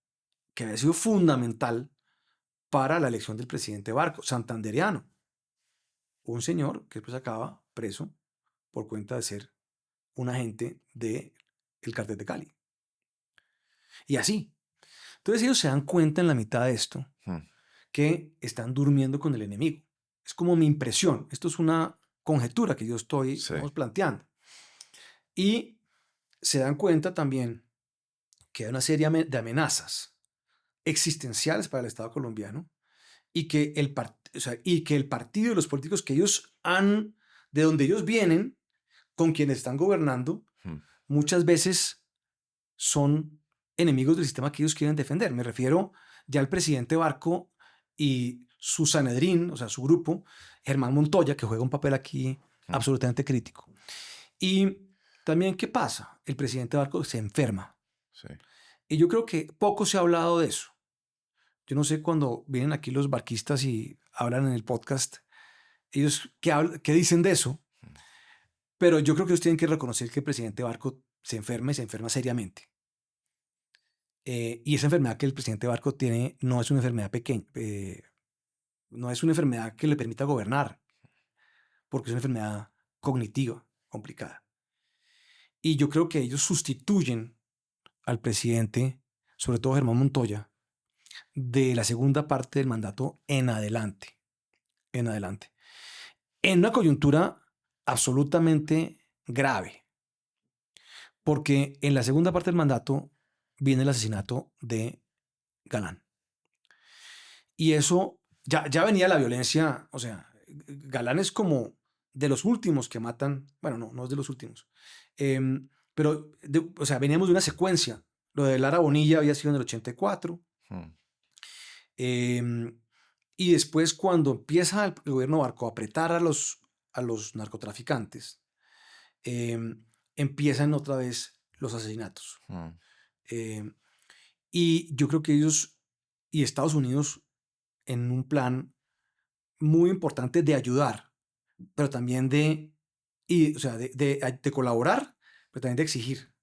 que había sido fundamental para la elección del presidente Barco, santandereano, un señor que después acaba preso por cuenta de ser un agente del cartel de Cali. Y así. Entonces ellos se dan cuenta en la mitad de esto mm, que están durmiendo con el enemigo. Es como mi impresión. Esto es una conjetura que yo estoy Sí. digamos, planteando. Y se dan cuenta también que hay una serie de amenazas existenciales para el Estado colombiano y que y que el partido y los políticos que ellos han, de donde ellos vienen, con quienes están gobernando, Hmm. muchas veces son enemigos del sistema que ellos quieren defender. Me refiero ya al presidente Barco y su Sanedrín, o sea, su grupo, Germán Montoya, que juega un papel aquí absolutamente crítico. Y también, ¿qué pasa? El presidente Barco se enferma. Sí. Y yo creo que poco se ha hablado de eso. Yo no sé cuando vienen aquí los barquistas y hablan en el podcast, ellos qué dicen de eso, pero yo creo que ellos tienen que reconocer que el presidente Barco se enferma y se enferma seriamente. Y esa enfermedad que el presidente Barco tiene no es una enfermedad pequeña, no es una enfermedad que le permita gobernar, porque es una enfermedad cognitiva complicada. Y yo creo que ellos sustituyen al presidente, sobre todo Germán Montoya, de la segunda parte del mandato en adelante. En adelante. En una coyuntura absolutamente grave, porque en la segunda parte del mandato viene el asesinato de Galán. Y eso, ya venía la violencia, o sea, Galán es como de los últimos que matan, bueno, no es de los últimos, pero, o sea, veníamos de una secuencia. Lo de Lara Bonilla había sido en el 84. Y después, cuando empieza el gobierno Barco a apretar a los narcotraficantes, empiezan otra vez los asesinatos. Y yo creo que ellos y Estados Unidos, en un plan muy importante de ayudar, pero también o sea, de colaborar, pero también de exigir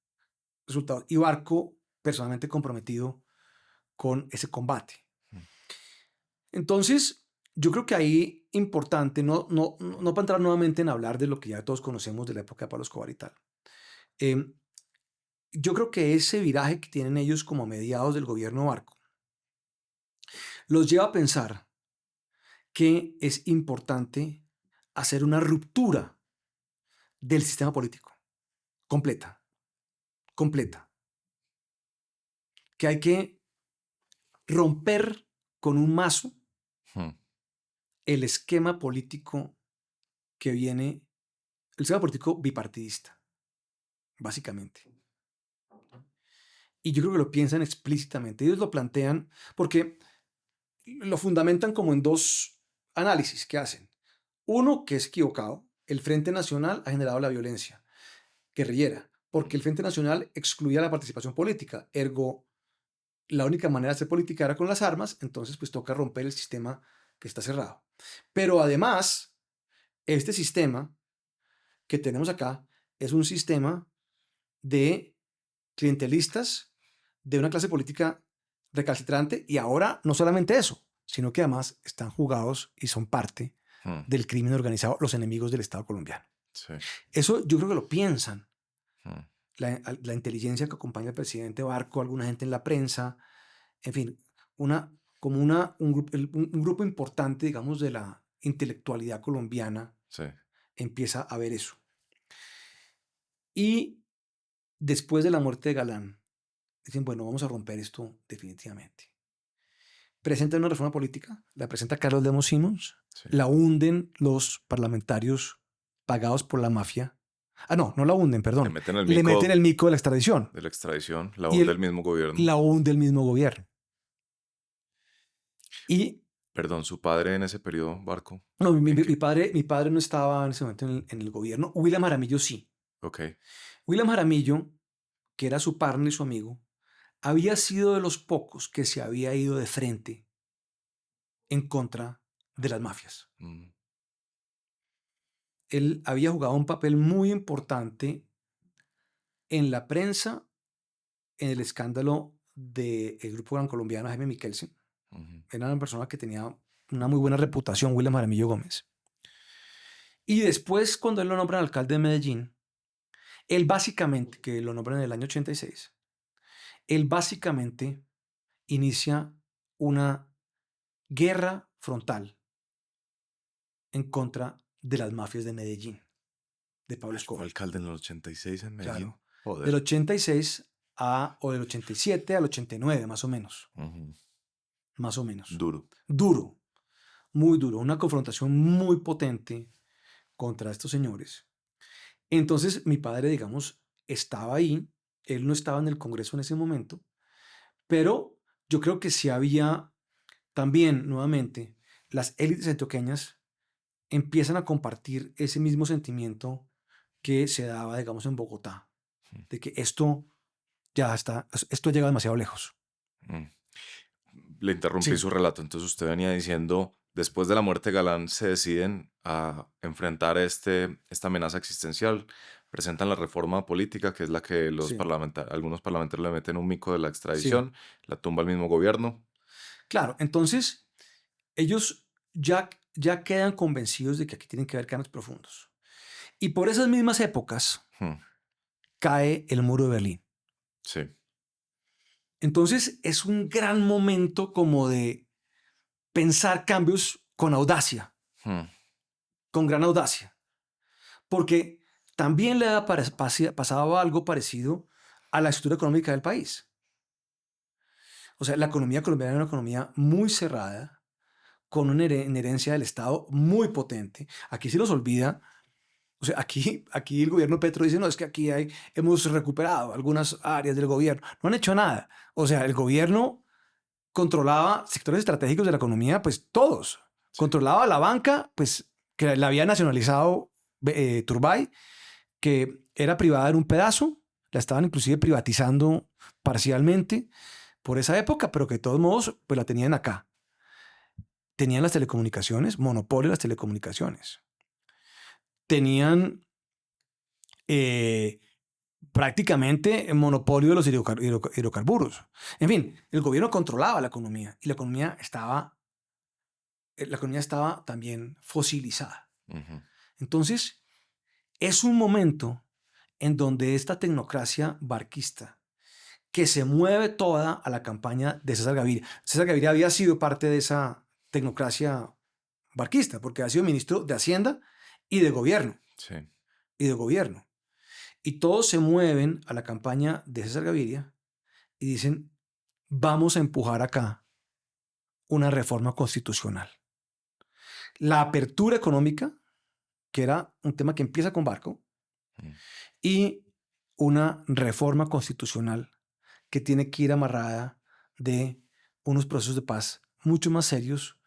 resultados. Y Barco personalmente comprometido con ese combate. Entonces, yo creo que ahí importante, no para entrar nuevamente en hablar de lo que ya todos conocemos de la época de Pablo Escobar y tal. Yo creo que ese viraje que tienen ellos como mediados del gobierno Barco los lleva a pensar que es importante hacer una ruptura del sistema político completa, completa. Que hay que romper con un mazo el esquema político que viene, el esquema político bipartidista, básicamente. Y yo creo que lo piensan explícitamente. Ellos lo plantean porque lo fundamentan como en dos análisis que hacen. Uno, que es equivocado. El Frente Nacional ha generado la violencia guerrillera porque el Frente Nacional excluía la participación política. Ergo, la única manera de hacer política era con las armas, entonces pues toca romper el sistema que está cerrado. Pero además, este sistema que tenemos acá es un sistema de clientelistas, de una clase política recalcitrante, y ahora no solamente eso, sino que además están jugados y son parte del crimen organizado, los enemigos del Estado colombiano. Sí. Eso yo creo que lo piensan. La inteligencia que acompaña al presidente Barco, alguna gente en la prensa, en fin, un grupo importante, digamos, de la intelectualidad colombiana empieza a ver eso. Y después de la muerte de Galán, dicen, bueno, vamos a romper esto definitivamente. Presentan una reforma política, la presenta Carlos Lemos Simons, la hunden los parlamentarios pagados por la mafia. No la hunden, perdón. Le meten el mico de la extradición. De la extradición, la hunde el mismo gobierno. La hunde el mismo gobierno. Y... Perdón, ¿su padre en ese periodo, Barco? No, mi padre no estaba en ese momento en el gobierno. William Jaramillo sí. Ok. William Jaramillo, que era su partner y su amigo, había sido de los pocos que se había ido de frente en contra de las mafias. Él había jugado un papel muy importante en la prensa, en el escándalo del grupo gran colombiano Jaime Mikkelsen. Era una persona que tenía una muy buena reputación, William Jaramillo Gómez. Y después, cuando él lo nombran alcalde de Medellín, él básicamente, que lo nombran en el año 86, él básicamente inicia una guerra frontal en contra de las mafias de Medellín, de Pablo Fue Escobar. alcalde en el 86 en Medellín. Claro. Joder. Del 86 o del 87 al 89, más o menos. Ujú. Más o menos. Duro. Duro, muy duro. Una confrontación muy potente contra estos señores. Entonces, mi padre, digamos, estaba ahí. Él no estaba en el Congreso en ese momento, pero yo creo que sí había también, nuevamente, las élites antioqueñas empiezan a compartir ese mismo sentimiento que se daba, digamos, en Bogotá, de que esto ya está, esto ha llegado demasiado lejos. Mm. Le interrumpí Sí, su relato. Entonces usted venía diciendo, después de la muerte de Galán se deciden a enfrentar esta amenaza existencial, presentan la reforma política, que es la que sí, algunos parlamentarios le meten un mico de la sí. extradición, la tumba el mismo gobierno. Claro, entonces ellos ya quedan convencidos de que aquí tienen que haber cambios profundos. Y por esas mismas épocas Hmm. cae el muro de Berlín. Sí. Entonces es un gran momento como de pensar cambios con audacia, Hmm. con gran audacia, porque también le ha pasado algo parecido a la estructura económica del país. O sea, la economía colombiana es una economía muy cerrada, con una herencia del Estado muy potente. Aquí se nos olvida. O sea, aquí el gobierno Petro dice, no, es que aquí hemos recuperado algunas áreas del gobierno. No han hecho nada. O sea, el gobierno controlaba sectores estratégicos de la economía, pues todos. Sí. Controlaba la banca, pues que la había nacionalizado Turbay, que era privada en un pedazo, la estaban inclusive privatizando parcialmente por esa época, pero que de todos modos pues la tenían acá. Tenían las telecomunicaciones, monopolio de las telecomunicaciones. Tenían prácticamente el monopolio de los hidrocarburos. En fin, el gobierno controlaba la economía y la economía estaba también fosilizada. Ujú. Entonces, es un momento en donde esta tecnocracia barquista, que se mueve toda a la campaña de César Gaviria había sido parte de esa tecnocracia barquista, porque ha sido ministro de Hacienda y de Gobierno. Sí. Y de Gobierno. Y todos se mueven a la campaña de César Gaviria y dicen, vamos a empujar acá una reforma constitucional. La apertura económica, que era un tema que empieza con Barco, Mm. y una reforma constitucional que tiene que ir amarrada de unos procesos de paz mucho más serios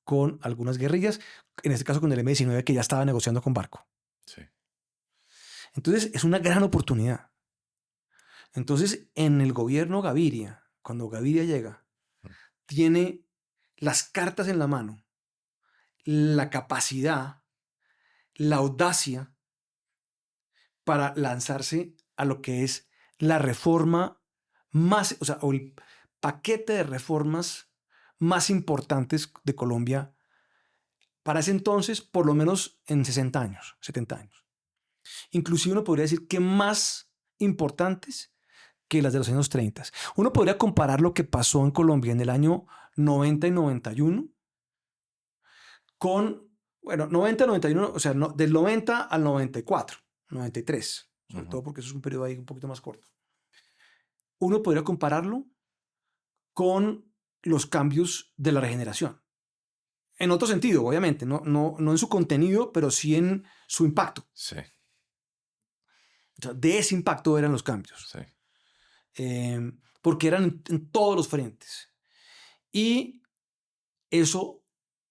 con algunas guerrillas, en este caso con el M-19 que ya estaba negociando con Barco. Sí. Entonces es una gran oportunidad. Entonces en el gobierno Gaviria, cuando Gaviria llega, Mm. tiene las cartas en la mano, la capacidad, la audacia para lanzarse a lo que es la reforma más, o sea, o el paquete de reformas más importantes de Colombia para ese entonces, por lo menos en 60 años, 70 años. Inclusive uno podría decir que más importantes que las de los años 30. Uno podría comparar lo que pasó en Colombia en el año 90 y 91 con, bueno, 90, 91, o sea, del 90 al 94, 93, sobre Ujú. todo porque eso es un periodo ahí un poquito más corto. Uno podría compararlo con los cambios de la regeneración. En otro sentido, obviamente, no en su contenido, pero sí en su impacto. Sí. O sea, de ese impacto eran los cambios. Sí. Porque eran en todos los frentes. Y eso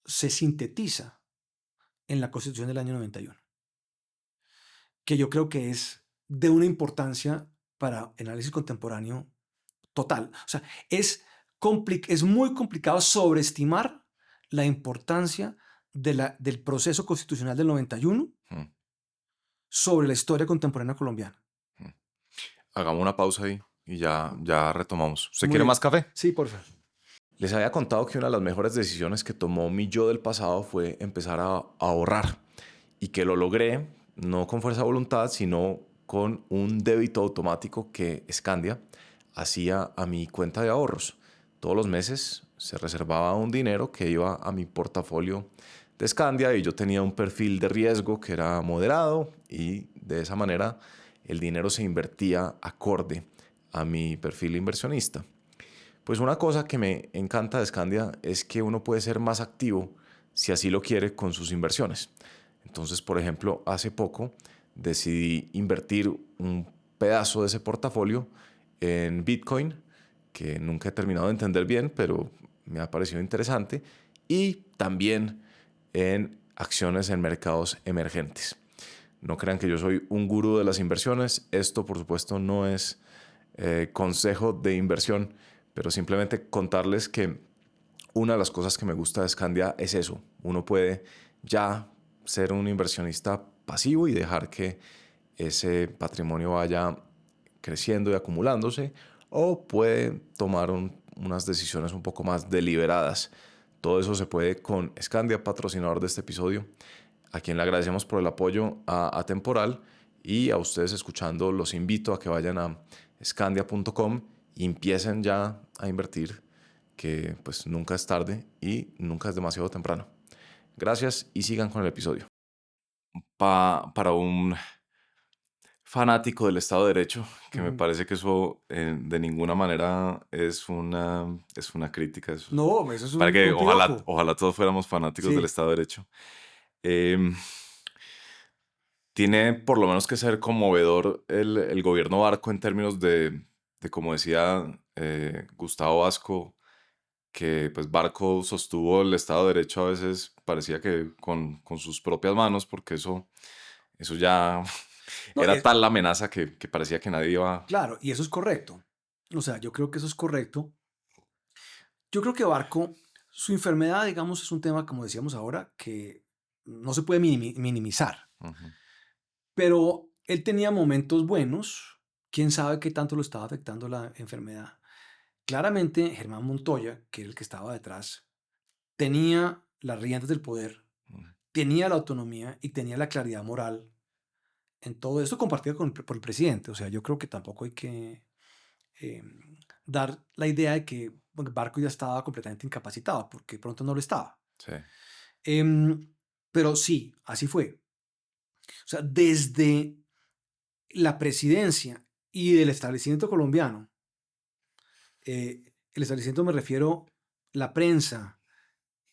se sintetiza en la Constitución del año 91, que yo creo que es de una importancia para el análisis contemporáneo total. O sea, es muy complicado sobreestimar la importancia del proceso constitucional del 91 Mm. sobre la historia contemporánea colombiana. Mm. Hagamos una pausa ahí y ya retomamos. ¿Usted Muy quiere bien. más café? Sí, por favor. Les había contado que una de las mejores decisiones que tomó mi yo del pasado fue empezar a ahorrar y que lo logré no con fuerza de voluntad, sino con un débito automático que Scandia hacía a mi cuenta de ahorros. Todos los meses se reservaba un dinero que iba a mi portafolio de Scandia y yo tenía un perfil de riesgo que era moderado y de esa manera el dinero se invertía acorde a mi perfil inversionista. Pues una cosa que me encanta de Scandia es que uno puede ser más activo si así lo quiere con sus inversiones. Entonces, por ejemplo, hace poco decidí invertir un pedazo de ese portafolio en Bitcoin, que nunca he terminado de entender bien, pero me ha parecido interesante, y también en acciones en mercados emergentes. No crean que yo soy un gurú de las inversiones. Esto, por supuesto, no es consejo de inversión, pero simplemente contarles que una de las cosas que me gusta de Scandia es eso. Uno puede ya ser un inversionista pasivo y dejar que ese patrimonio vaya creciendo y acumulándose, o puede tomar unas decisiones un poco más deliberadas. Todo eso se puede con Scandia, patrocinador de este episodio, a quien le agradecemos por el apoyo a Temporal, y a ustedes escuchando los invito a que vayan a scandia.com y empiecen ya a invertir, que pues nunca es tarde y nunca es demasiado temprano. Gracias y sigan con el episodio. Para un fanático del Estado de Derecho, que me parece que eso de ninguna manera es una crítica. No, eso es Para que un piropo. ojalá todos fuéramos fanáticos del Sí. Estado de Derecho. Eh, Tiene por lo menos que ser conmovedor el gobierno Barco en términos de como decía Gustavo Vasco, que pues Barco sostuvo el Estado de Derecho a veces parecía que con sus propias manos, porque eso ya No, era tal la amenaza que parecía que nadie iba. claro, y eso es correcto. O sea, yo creo que eso es correcto. Yo creo que Barco, su enfermedad, digamos, es un tema, como decíamos ahora, que no se puede minimizar. Ujú. Pero él tenía momentos buenos. Quién sabe qué tanto lo estaba afectando la enfermedad. Claramente, Germán Montoya, que era el que estaba detrás, tenía las riendas del poder, Ujú. tenía la autonomía y tenía la claridad moral en todo esto compartido por el presidente. O sea, yo creo que tampoco hay que eh, dar la idea de que Barco ya estaba completamente incapacitado, porque pronto no lo estaba. Sí. Em, pero sí, así fue. O sea, desde la presidencia y del establecimiento colombiano, el establecimiento me refiero la prensa,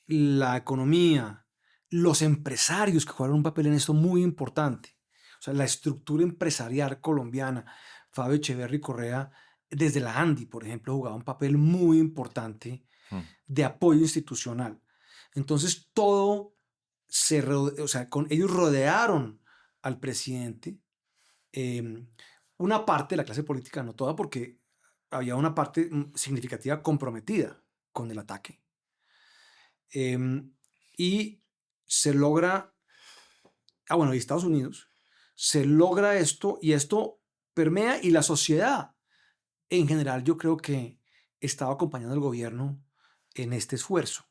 la economía, los empresarios que jugaron un papel en esto muy importante. O sea, la estructura empresarial colombiana, Fabio Echeverry Correa, desde la ANDI, por ejemplo, jugaba un papel muy importante Mm. de apoyo institucional. Entonces, todo o sea, ellos rodearon al presidente. eh, una parte de la clase política, no toda, porque había una parte significativa comprometida con el ataque. Y se logra, bueno, y Estados Unidos, se logra esto y esto permea y la sociedad en general yo creo que estaba acompañando al gobierno en este esfuerzo.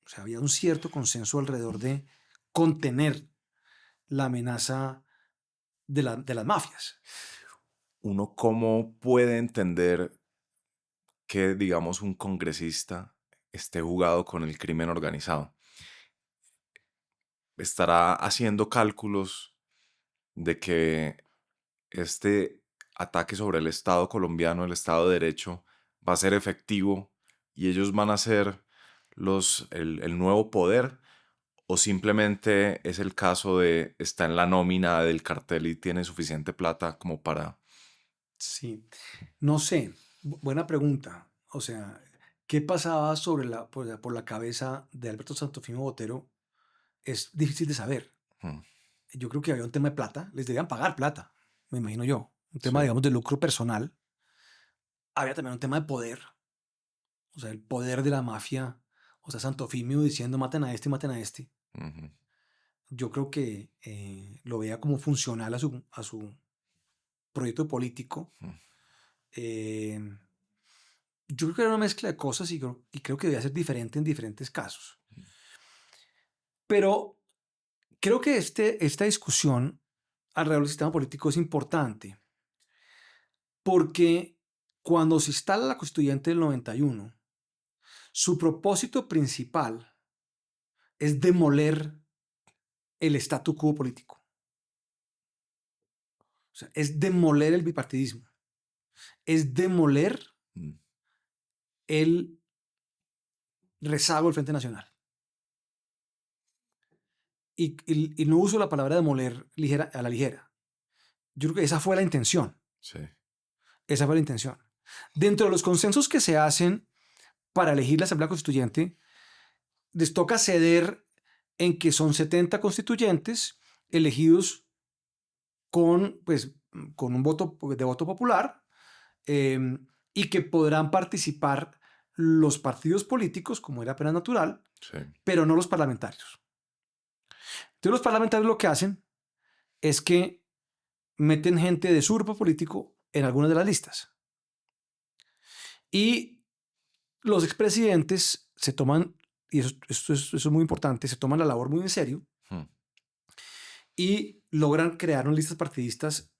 O sea, había un cierto consenso alrededor de contener la amenaza de las mafias. Uno cómo puede entender que, digamos, un congresista esté jugado con el crimen organizado. Estará haciendo cálculos de que este ataque sobre el Estado colombiano, el Estado de Derecho, va a ser efectivo y ellos van a ser el nuevo poder, o simplemente es el caso de está en la nómina del cartel y tiene suficiente plata como para. Sí, no sé, buena pregunta. O sea, ¿qué pasaba por la cabeza de Alberto Santofimio Botero? Es difícil de saber. Hmm. Yo creo que había un tema de plata, les debían pagar plata, me imagino yo. Un tema, Sí. digamos, de lucro personal. Había también un tema de poder, o sea, el poder de la mafia. O sea, Santofimio diciendo maten a este, maten a este. Ujú. Yo creo que lo veía como funcional a su proyecto político. Hmm. Eh, yo creo que era una mezcla de cosas y creo que debía ser diferente en diferentes casos. Pero creo que esta discusión alrededor del sistema político es importante porque cuando se instala la Constituyente del 91, su propósito principal es demoler el statu quo político. O sea, es demoler el bipartidismo. Es demoler Mm. el rezago del Frente Nacional. Y no uso la palabra demoler a la ligera. Yo creo que esa fue la intención. Sí. Esa fue la intención. Dentro de los consensos que se hacen para elegir la Asamblea Constituyente, les toca ceder en que son 70 constituyentes elegidos pues, con un voto de voto popular, y que podrán participar los partidos políticos, como era apenas natural, Sí. pero no los parlamentarios. Entonces los parlamentarios lo que hacen es que meten gente de su grupo político en algunas de las listas. Y los expresidentes se toman, y eso es muy importante, se toman la labor muy en serio y logran crear unas listas partidistas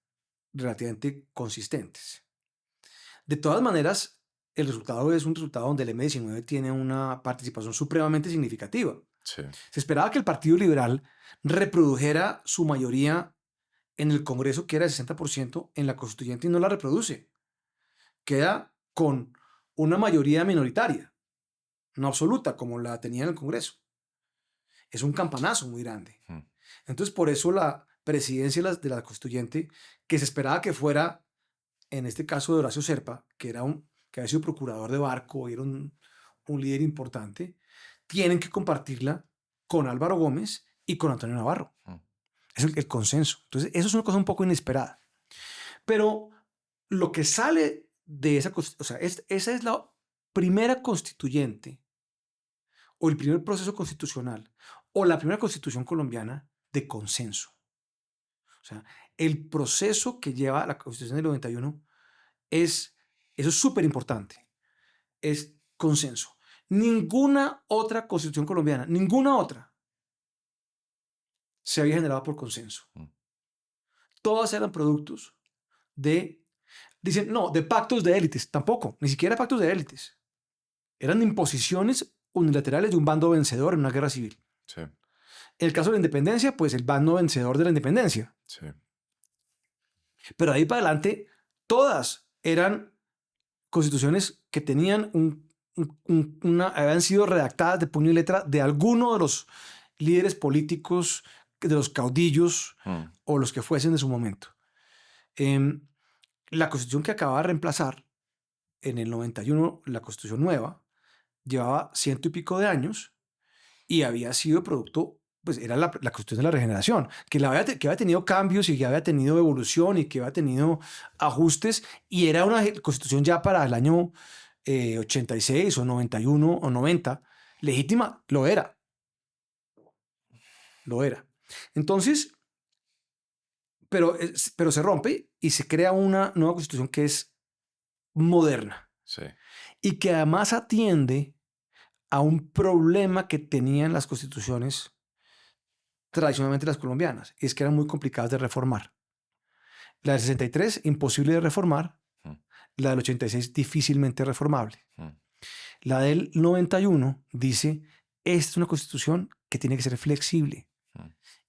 relativamente consistentes. De todas maneras, el resultado es un resultado donde el M19 tiene una participación supremamente significativa. Sí. Se esperaba que el Partido Liberal reprodujera su mayoría en el Congreso, que era el 60%, en la Constituyente, y no la reproduce. Queda con una mayoría minoritaria, no absoluta, como la tenía en el Congreso. Es un campanazo muy grande. Entonces, por eso la presidencia de la Constituyente, que se esperaba que fuera, en este caso de Horacio Serpa, que había sido procurador de Barco y era un líder importante, tienen que compartirla con Álvaro Gómez y con Antonio Navarro. Es el consenso. Entonces, eso es una cosa un poco inesperada. Pero lo que sale de esa, o sea, esa es la primera constituyente o el primer proceso constitucional o la primera constitución colombiana de consenso. O sea, el proceso que lleva la Constitución del 91 eso es súper importante, es consenso. Ninguna otra constitución colombiana, ninguna otra, se había generado por consenso. Todas eran productos dicen, no, de pactos de élites. Tampoco, ni siquiera pactos de élites. Eran imposiciones unilaterales de un bando vencedor en una guerra civil. Sí. En el caso de la independencia, pues el bando vencedor de la independencia. Sí. Pero de ahí para adelante, todas eran constituciones que tenían habían sido redactadas de puño y letra de alguno de los líderes políticos, de los caudillos o los que fuesen de su momento. La constitución que acababa de reemplazar en el 91, la constitución nueva, llevaba 100 y pico de años y había sido producto, pues era la constitución de la regeneración, que había tenido cambios y que había tenido evolución y que había tenido ajustes, y era una constitución ya para el año 86 o 91 o 90, legítima, lo era. Entonces, pero se rompe y se crea una nueva constitución que es moderna. Sí. Y que además atiende a un problema que tenían las constituciones tradicionalmente las colombianas, y es que eran muy complicadas de reformar. La del 63, imposible de reformar. La del 86, difícilmente reformable. La del 91 dice, esta es una constitución que tiene que ser flexible.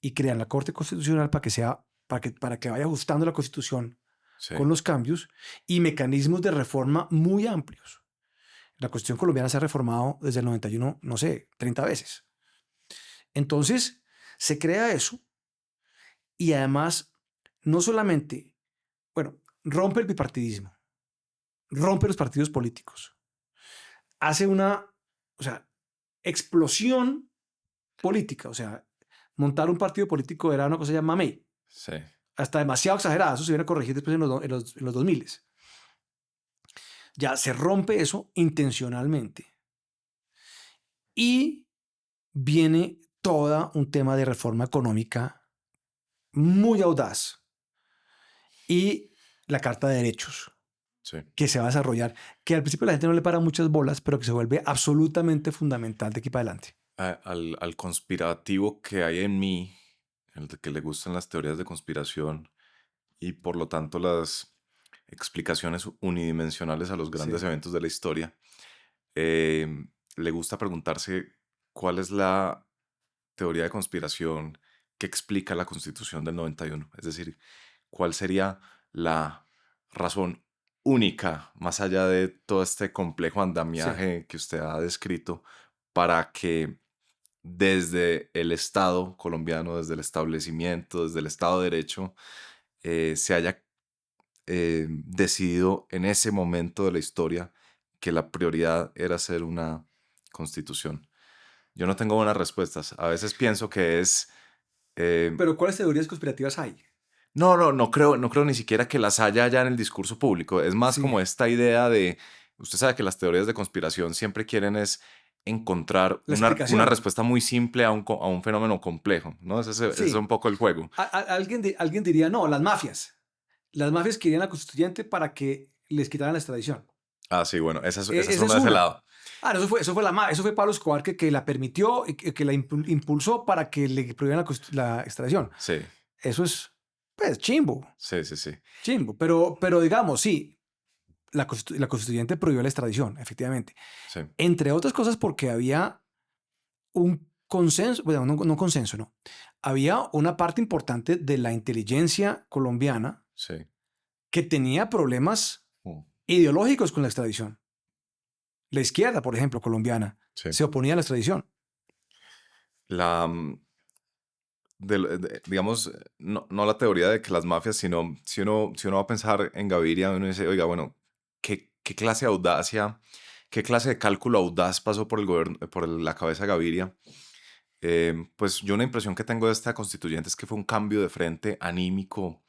Y crean la Corte Constitucional para que vaya ajustando la constitución con los cambios y mecanismos de reforma muy amplios. La Constitución colombiana se ha reformado desde el 91, no sé, 30 veces. Entonces, se crea eso y además, no solamente, rompe el bipartidismo, rompe los partidos políticos, hace una, explosión política. O sea, montar un partido político era una cosa ya mamey. Sí. Hasta demasiado exagerada. Eso se viene a corregir después en los 2000. Ya se rompe eso intencionalmente. Y viene todo un tema de reforma económica muy audaz. Y la Carta de Derechos, que se va a desarrollar, que al principio la gente no le para muchas bolas, pero que se vuelve absolutamente fundamental de aquí para adelante. Al conspirativo que hay en mí, el de que le gustan las teorías de conspiración y por lo tanto las explicaciones unidimensionales a los grandes eventos de la historia, le gusta preguntarse cuál es la teoría de conspiración que explica la Constitución del 91? Es decir, ¿cuál sería la razón única, más allá de todo este complejo Sí. andamiaje que usted ha descrito, para que desde el Estado colombiano, desde el establecimiento, desde el Estado de Derecho, se haya decidido en ese momento de la historia que la prioridad era hacer una constitución? Yo no tengo buenas respuestas. A veces pienso que es... eh, Pero ¿cuáles teorías conspirativas hay? no creo ni siquiera que las haya ya en el discurso público. Es más Sí, como esta idea de... Usted sabe que las teorías de conspiración siempre quieren es encontrar la una explicación. respuesta muy simple a un fenómeno complejo, ¿no? Ese es un Sí. poco el juego. Alguien diría, no, las mafias. Las mafias querían la constituyente para que les quitaran la extradición. Ah, sí, bueno, esa es Esa una es de ese una. lado. Ah, no, eso fue Pablo Escobar que la permitió y que la impulsó para que le prohibieran la extradición. Sí, Eso es, pues, chimbo, sí, sí, sí, chimbo. Pero digamos, sí, la constituyente prohibió la extradición, efectivamente. sí. Entre otras cosas porque había un consenso, bueno, no consenso, no. Había una parte importante de la inteligencia colombiana Sí. que tenía problemas Mm, ideológicos con la extradición. La izquierda, por ejemplo, colombiana, sí. se oponía a la extradición. La, digamos, no la teoría de que las mafias, sino si uno va a pensar en Gaviria, uno dice, oiga, bueno, ¿qué clase de audacia, qué clase de cálculo audaz pasó por el gobierno, por la cabeza de Gaviria? Pues yo una impresión que tengo de esta constituyente es que fue un cambio de frente anímico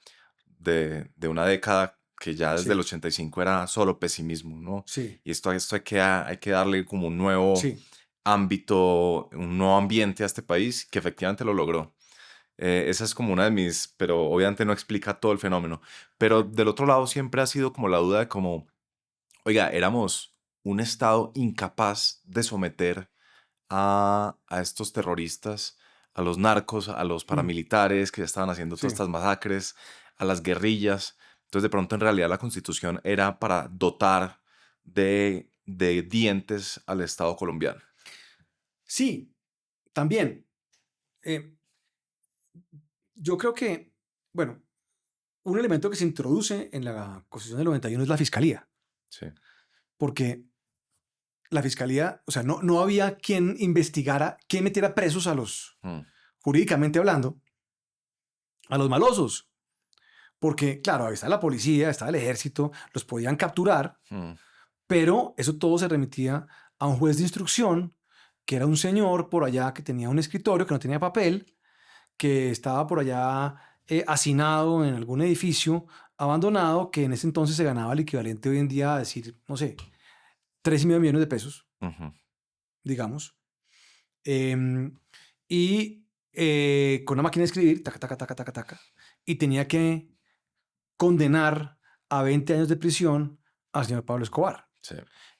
de una década que ya desde el Sí, 85 era solo pesimismo, ¿no? sí, Y esto hay que darle como un nuevo sí. ámbito, un nuevo ambiente a este país que efectivamente lo logró. Esa es como una de mis, pero obviamente no explica todo el fenómeno. Pero del otro lado siempre ha sido como la duda de como, oiga, éramos un Estado incapaz de someter a estos terroristas, a los narcos, a los Mm, paramilitares que ya estaban haciendo todas sí. estas masacres, a las guerrillas. Entonces, de pronto, en realidad, la Constitución era para dotar de dientes al Estado colombiano. Sí, también. eh, yo creo que, bueno, un elemento que se introduce en la Constitución del 91 es la fiscalía, Sí. porque la fiscalía, o sea, no había quien investigara, quien metiera presos a los, Mm, jurídicamente hablando, a los malosos. Porque, claro, ahí está la policía, estaba el ejército, los podían capturar, mm, pero eso todo se remitía a un juez de instrucción, que era un señor por allá que tenía un escritorio, que no tenía papel, que estaba por allá hacinado en algún edificio abandonado, que en ese entonces se ganaba el equivalente hoy en día a decir, no sé, 3,5 millones de pesos, ujú, digamos. Em, y con una máquina de escribir, taca, taca, taca, taca, taca, y tenía que condenar a 20 años de prisión al señor Pablo Escobar. sí,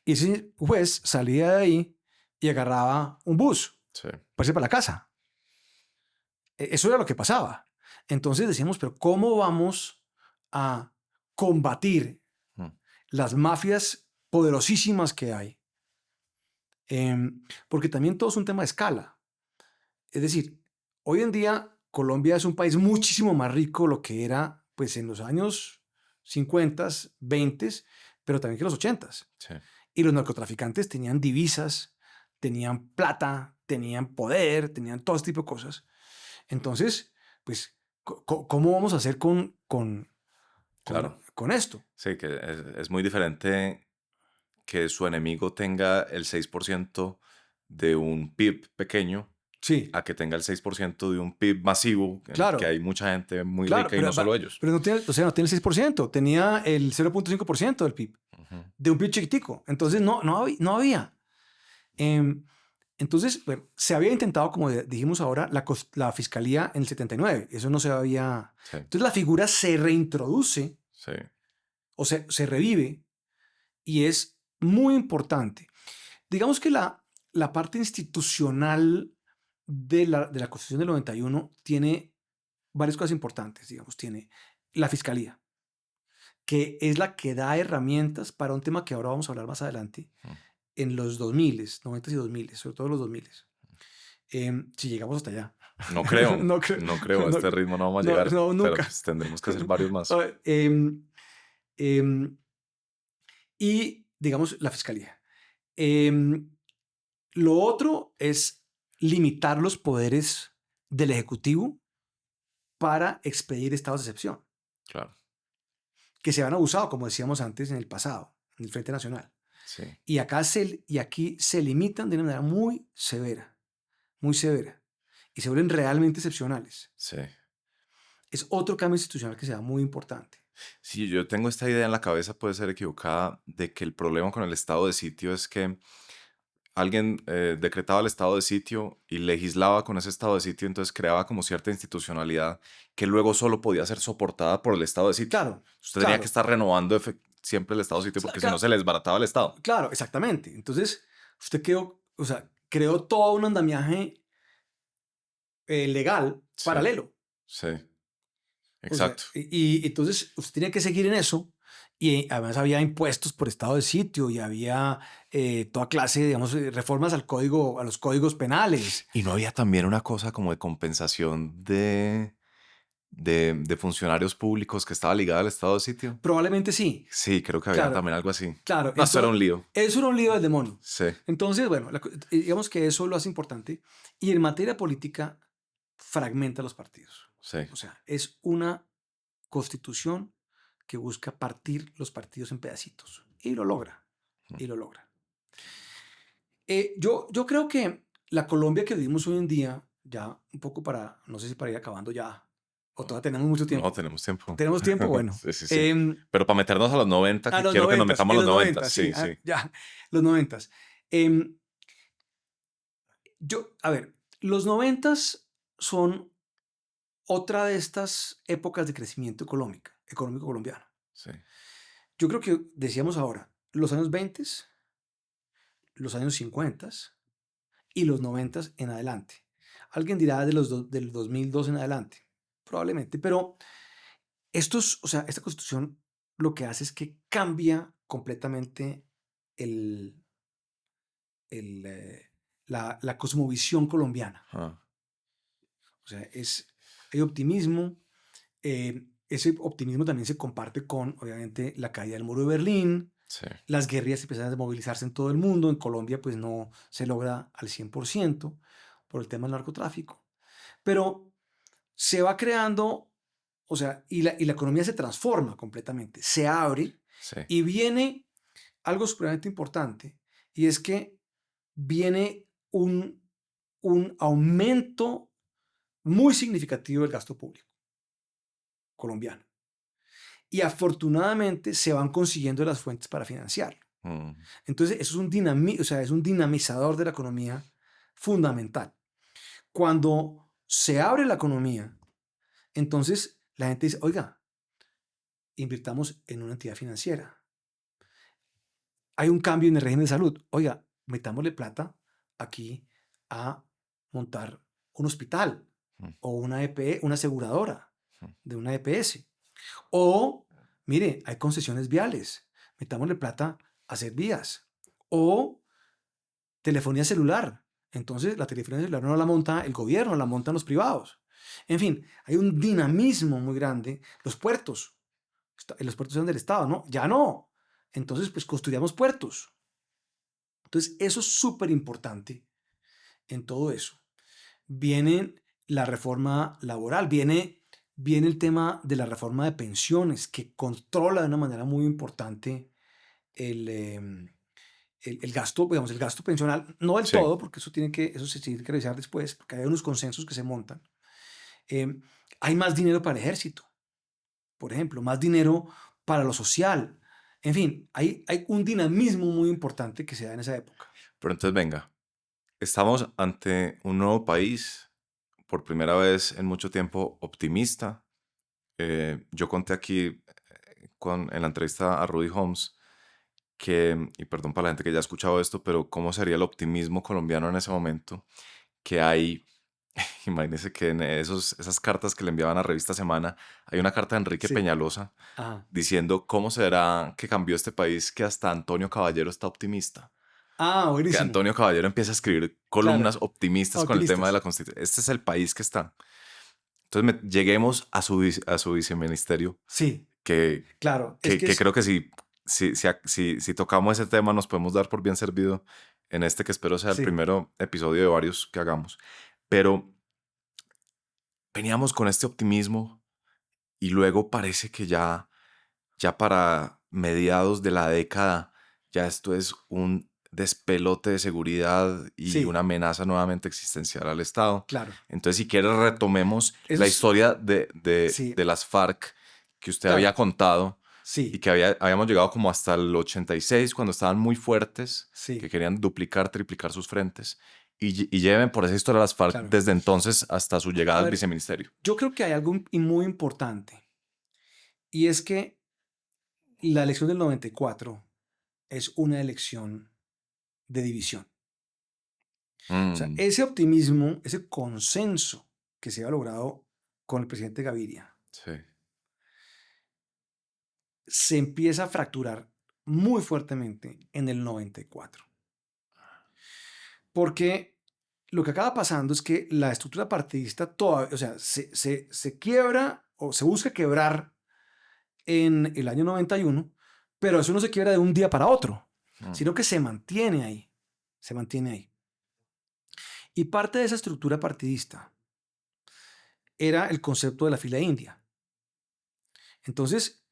Y ese juez salía de ahí y agarraba un bus sí. para irse para la casa. Eso era lo que pasaba. Entonces decíamos, pero ¿cómo vamos a combatir Mm, las mafias poderosísimas que hay? Porque también todo es un tema de escala. Es decir, hoy en día Colombia es un país muchísimo más rico de lo que era pues en los años 50, 20, pero también que los 80. sí. Y los narcotraficantes tenían divisas, tenían plata, tenían poder, tenían todo este tipo de cosas. Entonces, pues, ¿cómo vamos a hacer Claro. con esto? Sí, que es muy diferente que su enemigo tenga el 6% de un PIB pequeño Sí, a que tenga el 6% de un PIB masivo en el que claro, hay mucha gente muy claro, rica y no solo ellos. pero no tiene, o sea, no tiene el 6%, tenía el 0,5% del PIB, Ujú, de un PIB chiquitico. sí, Entonces, no había. Em, entonces, bueno, se había intentado, como dijimos ahora, la fiscalía en el 79. Eso no se había. sí, Entonces, la figura se reintroduce sí, o se revive y es muy importante. Digamos que la parte institucional de la Constitución del 91 tiene varias cosas importantes. Digamos, tiene la fiscalía, que es la que da herramientas para un tema que ahora vamos a hablar más adelante mm, en los 2000, 90 y 2000, sobre todo los 2000. Si llegamos hasta allá. No creo, No creo. no creo, a No, este ritmo no vamos a no, llegar, no, pero nunca. pues tendremos que hacer varios más. Em, em, y, digamos, la fiscalía. Em, lo otro es limitar los poderes del Ejecutivo para expedir estados de excepción, Claro, que se han abusado, como decíamos antes, en el pasado, en el Frente Nacional. sí, Y aquí se limitan de una manera muy severa, y se vuelven realmente excepcionales. sí. Es otro cambio institucional que se da muy importante. Sí, yo tengo esta idea en la cabeza, puede ser equivocada, de que el problema con el estado de sitio es que alguien decretaba el estado de sitio y legislaba con ese estado de sitio, entonces creaba como cierta institucionalidad que luego solo podía ser soportada por el estado de sitio. Claro, Usted tenía que claro, estar renovando siempre el estado de sitio porque si no claro, se le desbarataba el estado. claro, exactamente. Entonces, usted creó todo un andamiaje legal Sí, paralelo. sí, O sea, exacto. y entonces usted tenía que seguir en eso. Y además había impuestos por estado de sitio y había toda clase, digamos, reformas a los códigos penales. Y no había también una cosa como de compensación de funcionarios públicos que estaba ligada al estado de sitio. Probablemente sí, Sí, creo que había claro, también algo así. claro. No, eso era un Entonces, lío. eso era un lío del demonio. Sí, Entonces, bueno, digamos que eso lo hace importante. Y en materia política, fragmenta los partidos. sí. O sea, es una constitución que busca partir los partidos en pedacitos. Y lo logra. Y lo logra. Yo creo que la Colombia que vivimos hoy en día, ya un poco para, no sé si para ir acabando ya, o todavía tenemos mucho No, tiempo. tenemos tiempo. Tenemos tiempo, bueno. Sí, sí, sí. Pero para meternos a los 90, A que los quiero que nos noventas, metamos a en los los 90. noventas, sí, Sí, sí. ya, los noventas. Em, a ver, los noventas son otra de estas épocas de crecimiento económico colombiano. Sí, Yo creo que decíamos ahora, los años 20, los años 50 y los 90 en adelante. Alguien dirá del 2002 en adelante, probablemente, pero o sea, esta constitución lo que hace es que cambia completamente el, el, la cosmovisión colombiana. ah, O sea, hay optimismo. Ese optimismo también se comparte con, obviamente, la caída del muro de Berlín. sí, Las guerrillas empiezan a movilizarse en todo el mundo. En Colombia, pues no se logra al 100% por el tema del narcotráfico. Pero se va creando, o sea, y la economía se transforma completamente, se abre sí. y viene algo supremamente importante, y es que viene un aumento muy significativo del gasto público colombiano. Y afortunadamente se van consiguiendo las fuentes para financiarlo. Mm, Entonces, eso es un dinamizador de la economía fundamental. Cuando se abre la economía, entonces la gente dice, oiga, invirtamos en una entidad financiera. Hay un cambio en el régimen de salud. Oiga, metámosle plata aquí a montar un hospital mm, o una aseguradora mm. de una EPS. O, mire, hay concesiones viales. Metámosle plata a hacer vías. O telefonía celular. Entonces, la telefonía celular no la monta el gobierno, la montan los privados. En fin, hay un dinamismo muy grande. Los puertos. Los puertos son del Estado, ¿no? Ya no. Entonces, pues construyamos puertos. Entonces, eso es súper importante en todo eso. Viene la reforma laboral, viene el tema de la reforma de pensiones, que controla de una manera muy importante el gasto, digamos, el gasto pensional, no del Sí. todo, porque eso se tiene que revisar después, porque hay unos consensos que se montan. Eh, hay más dinero para el ejército, por ejemplo, más dinero para lo social. En fin, hay un dinamismo muy importante que se da en esa época. Pero entonces, venga, estamos ante un nuevo país, por primera vez en mucho tiempo optimista. Yo conté aquí en la entrevista a Rudy Holmes y perdón para la gente que ya ha escuchado esto, pero cómo sería el optimismo colombiano en ese momento, que hay, imagínense que en esas cartas que le enviaban a Revista Semana, hay una carta de Enrique Sí. Peñalosa Ajá. diciendo cómo será que cambió este país que hasta Antonio Caballero está optimista. Ah, Que buenísimo. Antonio Caballero empieza a escribir columnas Claro. optimistas con el tema de Optimistas. la Constitución. Este es el país que está. Entonces lleguemos a su viceministerio, Sí, que, claro. Es que, que que es... creo que si tocamos ese tema nos podemos dar por bien servido en este que espero sea el Sí, primero episodio de varios que hagamos. Pero veníamos con este optimismo y luego parece que ya para mediados de la década, ya esto es un despelote de seguridad y una sí, amenaza nuevamente existencial al Estado. claro. Entonces, si quieres, retomemos Eso la es... historia de Sí, las FARC que usted había claro. contado y Sí, que habíamos llegado como hasta el 86, cuando estaban muy fuertes, que sí, querían duplicar, triplicar sus frentes. Y lleven por esa historia de las FARC claro. desde entonces hasta su llegada A al ver, viceministerio. yo creo que hay algo muy importante y es que la elección del 94 es una elección de división. O sea, Mm, ese optimismo, ese consenso que se ha logrado con el presidente Gaviria, sí. se empieza a fracturar muy fuertemente en el 94. Porque lo que acaba pasando es que la estructura partidista todavía, o sea, se quiebra o se busca quebrar en el año 91, pero eso no se quiebra de un día para otro, Mm, sino que se mantiene ahí, se mantiene ahí. Y parte de esa estructura partidista era el concepto de la fila india. Entonces,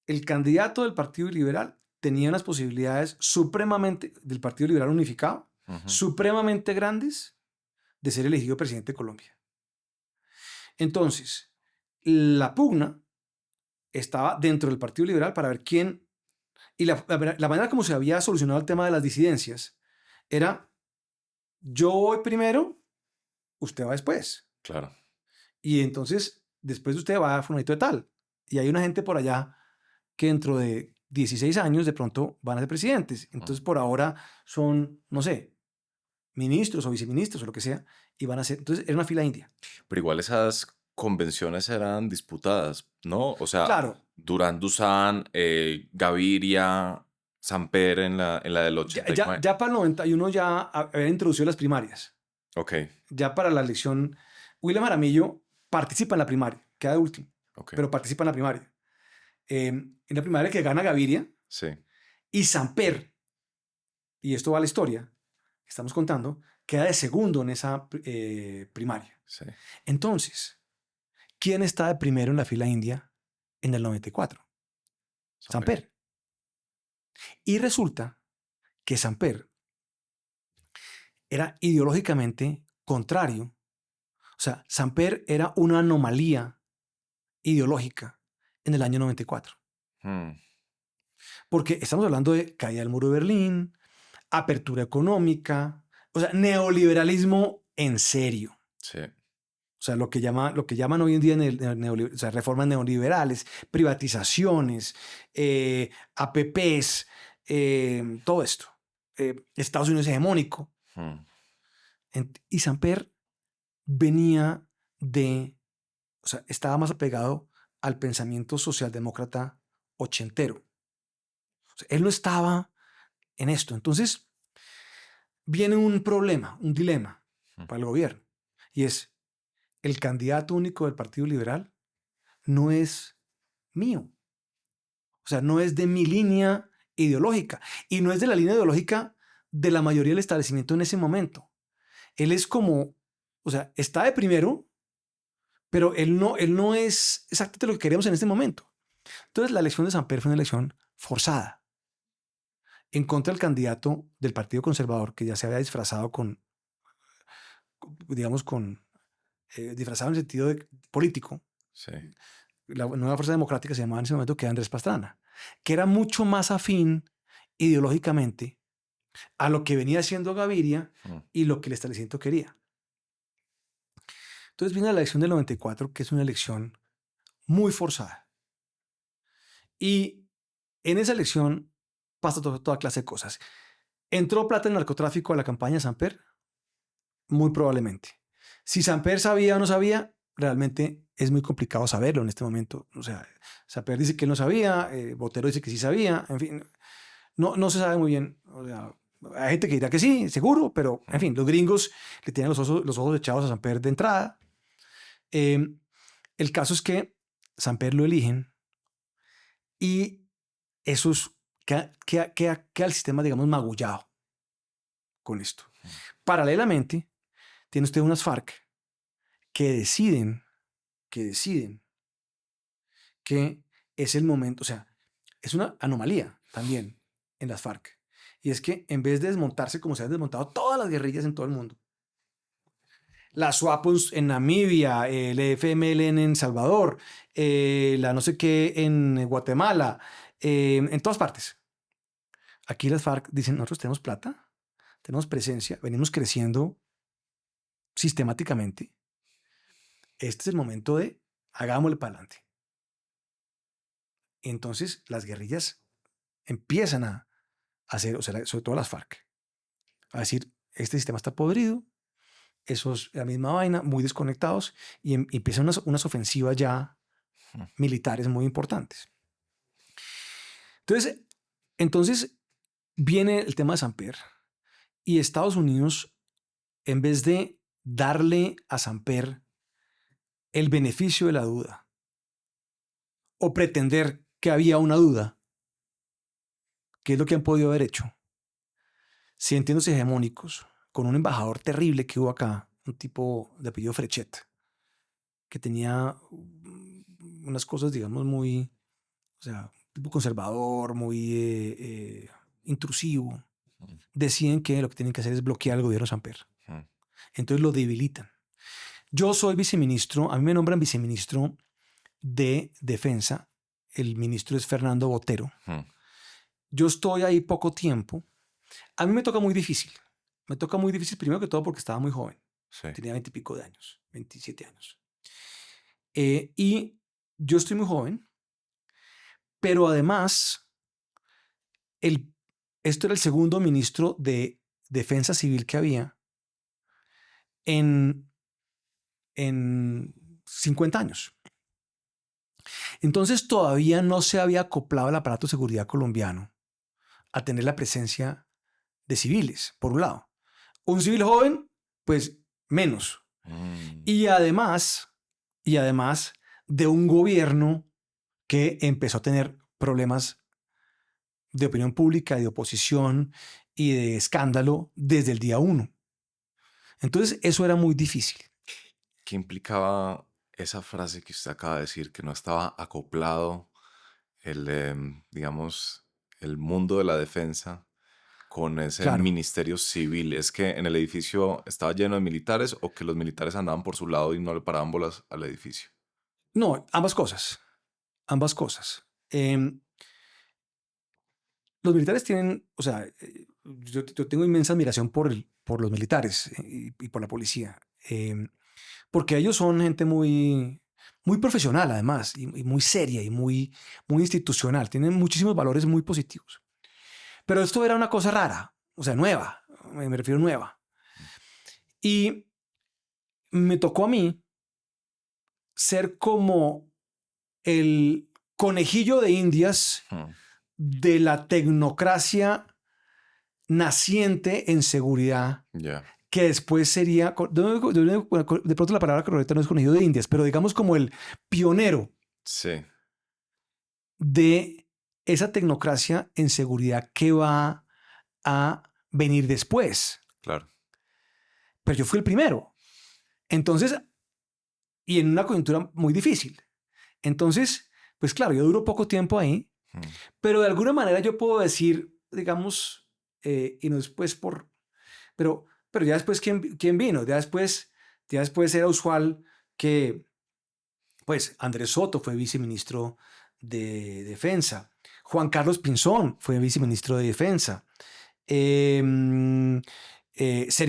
el candidato del Partido Liberal tenía unas posibilidades supremamente, del Partido Liberal unificado, ujú. supremamente grandes de ser elegido presidente de Colombia. Entonces, la pugna estaba dentro del Partido Liberal para ver quién, y la manera como se había solucionado el tema de las disidencias era, yo voy primero, usted va después. Claro. Y entonces, después de usted va a fulanito de tal. Y hay una gente por allá que dentro de 16 años de pronto van a ser presidentes. Mm. Entonces, por ahora son, no sé, ministros o viceministros o lo que sea, y van a ser, entonces era una fila india. Pero igual esas convenciones eran disputadas, ¿no? O sea, Claro, Durán Dusan, Gaviria, Samper en la del ya, 89. ya para el 91 ya habían introducido las primarias. Ok, Ya para la elección, William Jaramillo participa en la primaria, queda de último, ok, pero participa en la primaria. En la primaria que gana Gaviria sí, y Samper, y esto va a la historia, que estamos contando, queda de segundo en esa primaria. sí. Entonces, ¿quién está de primero en la fila india en el 94? Samper. Samper. Y resulta que Samper era ideológicamente contrario. O sea, Samper era una anomalía ideológica en el año 94. Mm, Porque estamos hablando de caída del muro de Berlín, apertura económica, o sea, neoliberalismo en serio. sí. O sea, lo que llaman hoy en día o sea, reformas neoliberales, privatizaciones, APPs, todo esto. Estados Unidos hegemónico. Mm, Y Samper venía de, o sea, estaba más apegado al pensamiento socialdemócrata ochentero. O sea, él no estaba en esto. Entonces, viene un problema, un dilema mm, para el gobierno. Y es, el candidato único del Partido Liberal no es mío. O sea, no es de mi línea ideológica. Y no es de la línea ideológica de la mayoría del establecimiento en ese momento. Él es como, o sea, está de primero, pero él no es exactamente lo que queremos en este momento. Entonces, la elección de Samper fue una elección forzada en contra del candidato del Partido Conservador, que ya se había disfrazado digamos, disfrazado en el sentido político. sí. La nueva fuerza democrática se llamaba en ese momento que Andrés Pastrana, que era mucho más afín ideológicamente a lo que venía haciendo Gaviria Mm, y lo que el establecimiento quería. Entonces viene la elección del 94, que es una elección muy forzada. Y en esa elección pasa toda clase de cosas. ¿Entró plata en narcotráfico a la campaña de Samper? Muy probablemente. Si Samper sabía o no sabía, realmente es muy complicado saberlo en este momento. O sea, Samper dice que él no sabía, Botero dice que sí sabía, en fin, no se sabe muy bien. O sea, Hay gente que dirá que sí, seguro, pero en fin, los gringos le tienen los ojos echados a Samper de entrada. El caso es que Samper lo eligen y eso es, queda el sistema, digamos, magullado con esto. Paralelamente, tiene usted unas FARC que deciden que es el momento, o sea, es una anomalía también en las FARC. Y es que en vez de desmontarse como se han desmontado todas las guerrillas en todo el mundo, la SWAPO en Namibia, el FMLN en Salvador, la no sé qué en Guatemala, en todas partes. Aquí las FARC dicen, nosotros tenemos plata, tenemos presencia, venimos creciendo sistemáticamente. Este es el momento de hagámosle para adelante. Entonces las guerrillas empiezan a hacer, o sea, sobre todo las FARC, a decir, este sistema está podrido, esos, la misma vaina, muy desconectados, y empiezan unas ofensivas ya militares muy importantes. Entonces viene el tema de Samper, y Estados Unidos, en vez de darle a Samper el beneficio de la duda, o pretender que había una duda, que es lo que han podido haber hecho, sintiéndose hegemónicos, con un embajador terrible que hubo acá, un tipo de apellido Frechet, que tenía unas cosas, digamos, muy, o sea, tipo conservador, muy intrusivo. Deciden que lo que tienen que hacer es bloquear al gobierno Samper. Entonces lo debilitan. Yo soy viceministro, a mí me nombran viceministro de Defensa, el ministro es Fernando Botero. Yo estoy ahí poco tiempo. A mí me toca muy difícil. Me toca muy difícil primero que todo porque estaba muy joven. Sí. Tenía 20 y pico de años, 27 años. Y yo estoy muy joven, pero además, esto era el segundo ministro de Defensa Civil que había en 50 años. Entonces todavía no se había acoplado el aparato de seguridad colombiano a tener la presencia de civiles, por un lado. Un civil joven, pues menos. Y además de un gobierno que empezó a tener problemas de opinión pública, de oposición y de escándalo desde el día 1. Entonces eso era muy difícil. ¿Qué implicaba esa frase que usted acaba de decir, que no estaba acoplado digamos, el mundo de la defensa con ese ministerio civil? ¿Es que en el edificio estaba lleno de militares o que los militares andaban por su lado y no le paraban bolas al edificio? No, ambas cosas. Ambas cosas. Los militares tienen, o sea, yo tengo inmensa admiración por los militares y por la policía, porque ellos son gente muy, muy profesional además, y muy seria y muy, muy institucional. Tienen muchísimos valores muy positivos. Pero esto era una cosa rara, o sea, nueva, me refiero nueva. Y me tocó a mí ser como el conejillo de Indias de la tecnocracia naciente en seguridad, que después sería, de pronto la palabra correcta no es conejillo de Indias, pero digamos como el pionero de esa tecnocracia en seguridad que va a venir después. Claro. Pero yo fui el primero. Entonces, y en una coyuntura muy difícil. Entonces, pues claro, yo duro poco tiempo ahí, pero de alguna manera yo puedo decir, digamos, y no después pero ya después, ¿quién vino? Ya después era usual que, pues, Andrés Soto fue viceministro de Defensa. Juan Carlos Pinzón fue viceministro de Defensa. Sergio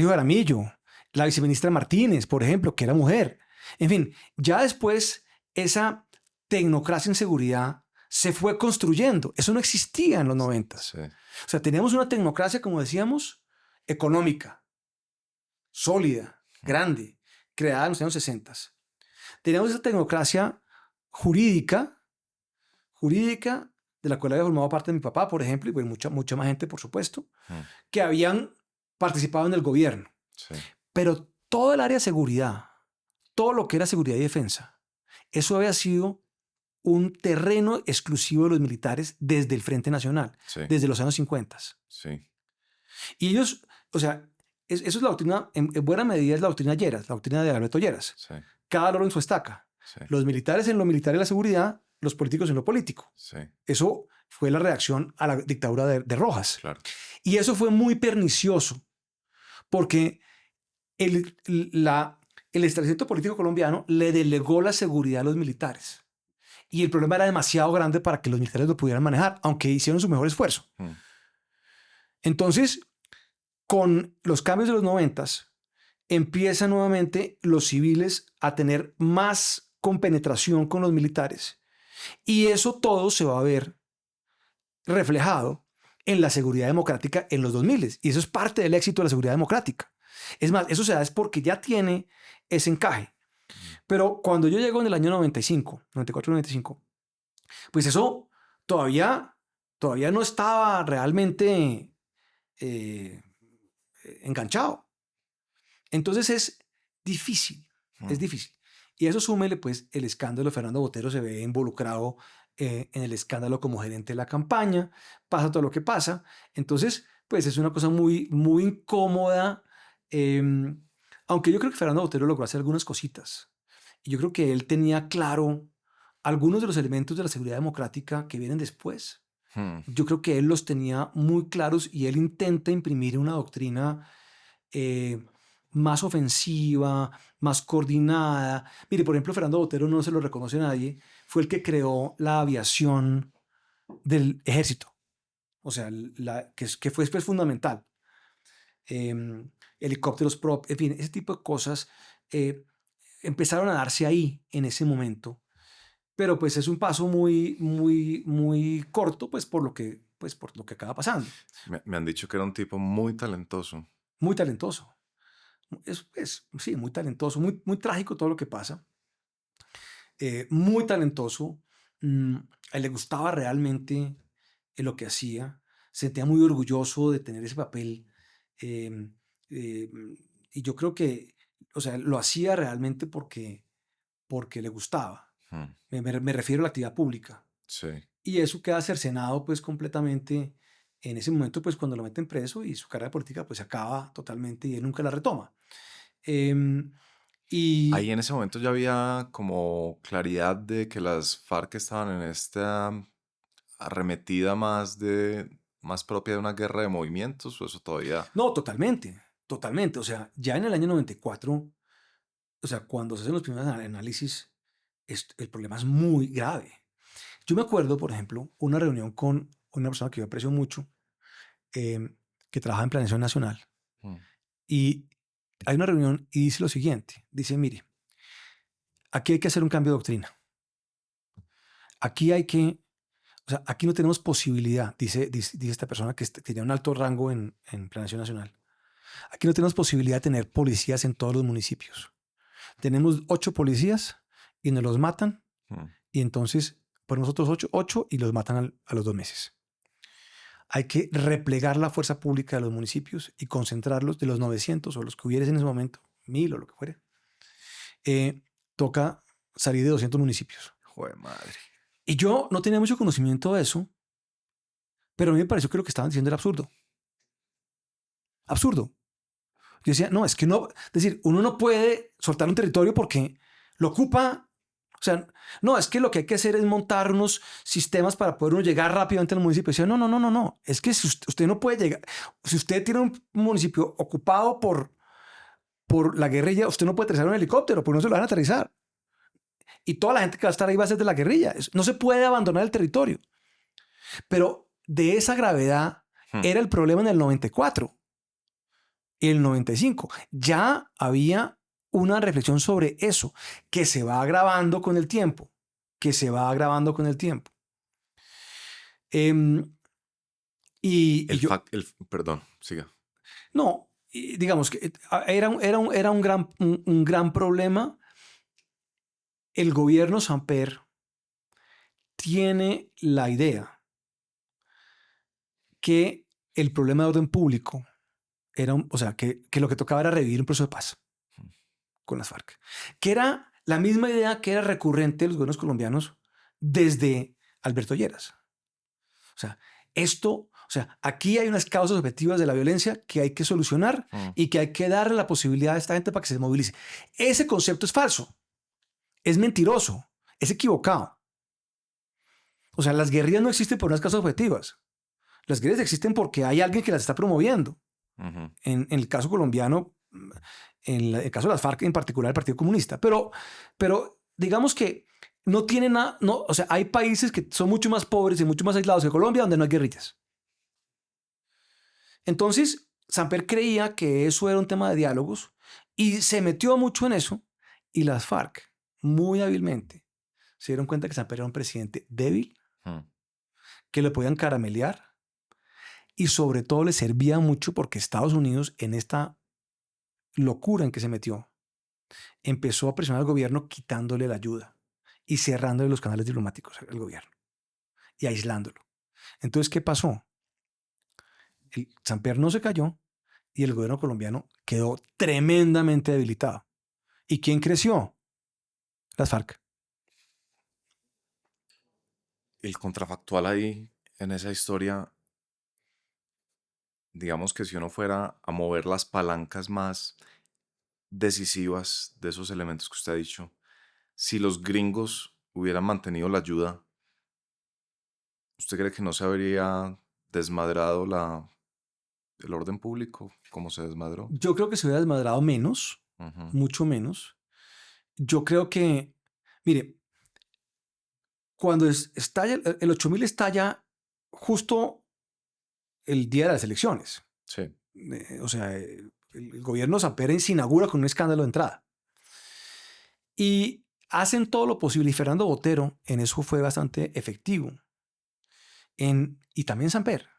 Jaramillo, la viceministra Martínez, por ejemplo, que era mujer. En fin, ya después esa tecnocracia en seguridad se fue construyendo. Eso no existía en los 90. Sí. O sea, teníamos una tecnocracia, como decíamos, económica, sólida, grande, creada en los años 60. Teníamos esa tecnocracia jurídica de la cual había formado parte mi papá, por ejemplo, y pues mucha más gente, por supuesto, Mm, que habían participado en el gobierno. sí, Pero todo el área de seguridad, todo lo que era seguridad y defensa, eso había sido un terreno exclusivo de los militares desde el Frente Nacional, sí, desde los años 50. sí, Y ellos, o sea, eso es la doctrina, en buena medida es la doctrina Lleras, la doctrina de Alberto Lleras. sí, Cada loro en su estaca. sí, Los militares en lo militar y la seguridad, los políticos en lo político. sí, Eso fue la reacción a la dictadura de Rojas. claro. Y eso fue muy pernicioso, porque el establecimiento político colombiano le delegó la seguridad a los militares. Y el problema era demasiado grande para que los militares lo pudieran manejar, aunque hicieron su mejor esfuerzo. Mm, Entonces, con los cambios de los 90, empiezan nuevamente los civiles a tener más compenetración con los militares. Y eso todo se va a ver reflejado en la seguridad democrática en los 2000. Y eso es parte del éxito de la seguridad democrática. Es más, eso se da es porque ya tiene ese encaje. Pero cuando yo llego en el año 95, 94, 95, pues eso todavía no estaba realmente eh, enganchado. Entonces mm, es difícil. Y a eso súmele, pues, el escándalo. Fernando Botero se ve involucrado en el escándalo como gerente de la campaña, pasa todo lo que pasa. Entonces, pues es una cosa muy, muy incómoda. eh, Aunque yo creo que Fernando Botero logró hacer algunas cositas. Y yo creo que él tenía claro algunos de los elementos de la seguridad democrática que vienen después. mm, Yo creo que él los tenía muy claros y él intenta imprimir una doctrina eh, más ofensiva, más coordinada. Mire, por ejemplo, Fernando Botero no se lo reconoce a nadie, fue el que creó la aviación del ejército, o sea, que fue después fundamental. Helicópteros prop, en fin, ese tipo de cosas eh, empezaron a darse ahí en ese momento, pero pues es un paso muy, muy, muy corto, pues por lo que acaba pasando. Me han dicho que era un tipo muy talentoso. Muy talentoso. Sí, muy talentoso, muy, muy trágico todo lo que pasa. Muy talentoso. A él le gustaba realmente lo que hacía. Se sentía muy orgulloso de tener ese papel. eh, eh, y yo creo que, o sea, lo hacía realmente porque le gustaba. Mm, Me refiero a la actividad pública. sí. Y eso queda cercenado pues completamente en ese momento, pues cuando lo meten preso y su carrera política pues se acaba totalmente y él nunca la retoma. Em, Ahí y en ese momento ya había como claridad de que las FARC estaban en esta arremetida más propia de una guerra de movimientos, o eso todavía. no, totalmente, totalmente. O sea, ya en el año 94, o sea, cuando se hacen los primeros análisis, el problema es muy grave. Yo me acuerdo, por ejemplo, una reunión con una persona que yo aprecio mucho, que trabaja en Planeación Nacional. Mm, Y hay una reunión y dice lo siguiente, dice, mire, aquí hay que hacer un cambio de doctrina. Aquí hay que, o sea, aquí no tenemos posibilidad, dice esta persona que tenía un alto rango en Planeación Nacional. Aquí no tenemos posibilidad de tener policías en todos los municipios. Tenemos 8 policías y nos los matan mm, y entonces por nosotros 8 y los matan a los 2 meses. Hay que replegar la fuerza pública de los municipios y concentrarlos de los 900 o los que hubieras en ese momento, 1000 o lo que fuera. Toca salir de 200 municipios. jue madre. Y yo no tenía mucho conocimiento de eso, pero a mí me pareció que lo que estaban diciendo era absurdo. Absurdo. Yo decía, no, es que no, es decir, uno no puede soltar un territorio porque lo ocupa. O sea, no, es que lo que hay que hacer es montar unos sistemas para poder uno llegar rápidamente al municipio. Y decía, no, no, no, no, no. Es que si usted no puede llegar, si usted tiene un municipio ocupado por la guerrilla, usted no puede aterrizar un helicóptero porque no se lo van a aterrizar. Y toda la gente que va a estar ahí va a ser de la guerrilla. No se puede abandonar el territorio. Pero de esa gravedad Mm, era el problema en el 94. El 95. Ya había una reflexión sobre eso que se va agravando con el tiempo. Que se va agravando con el tiempo. Em, y yo, Perdón, siga. no, digamos que era un gran problema. El gobierno Samper tiene la idea que el problema de orden público era, o sea, que lo que tocaba era revivir un proceso de paz con las FARC, que era la misma idea que era recurrente en los gobiernos colombianos desde Alberto Lleras. O sea, aquí hay unas causas objetivas de la violencia que hay que solucionar y que hay que darle la posibilidad a esta gente para que se movilice. Ese concepto es falso, es mentiroso, es equivocado. O sea, las guerrillas no existen por unas causas objetivas. Las guerrillas existen porque hay alguien que las está promoviendo. En el caso colombiano, en el caso de las FARC, en particular el Partido Comunista. Pero digamos que no tiene nada, no, o sea, hay países que son mucho más pobres y mucho más aislados que Colombia donde no hay guerrillas. Entonces, Samper creía que eso era un tema de diálogos y se metió mucho en eso, y las FARC, muy hábilmente, se dieron cuenta que Samper era un presidente débil, que le podían caramelear, y sobre todo le servía mucho porque Estados Unidos, en esta locura en que se metió, empezó a presionar al gobierno quitándole la ayuda y cerrándole los canales diplomáticos al gobierno y aislándolo. Entonces, ¿qué pasó? El Samper no se cayó y el gobierno colombiano quedó tremendamente debilitado. ¿Y quién creció? Las FARC. El contrafactual ahí, en esa historia, digamos que si uno fuera a mover las palancas más decisivas de esos elementos que usted ha dicho, si los gringos hubieran mantenido la ayuda, ¿usted cree que no se habría desmadrado el orden público como se desmadró? Yo creo que se hubiera desmadrado menos, mucho menos. Yo creo que, mire, cuando estalla, el 8000 estalla justo el día de las elecciones. Sí. O sea, el gobierno Samper se inaugura con un escándalo de entrada. Y hacen todo lo posible. Y Fernando Botero en eso fue bastante efectivo. Y también Samper.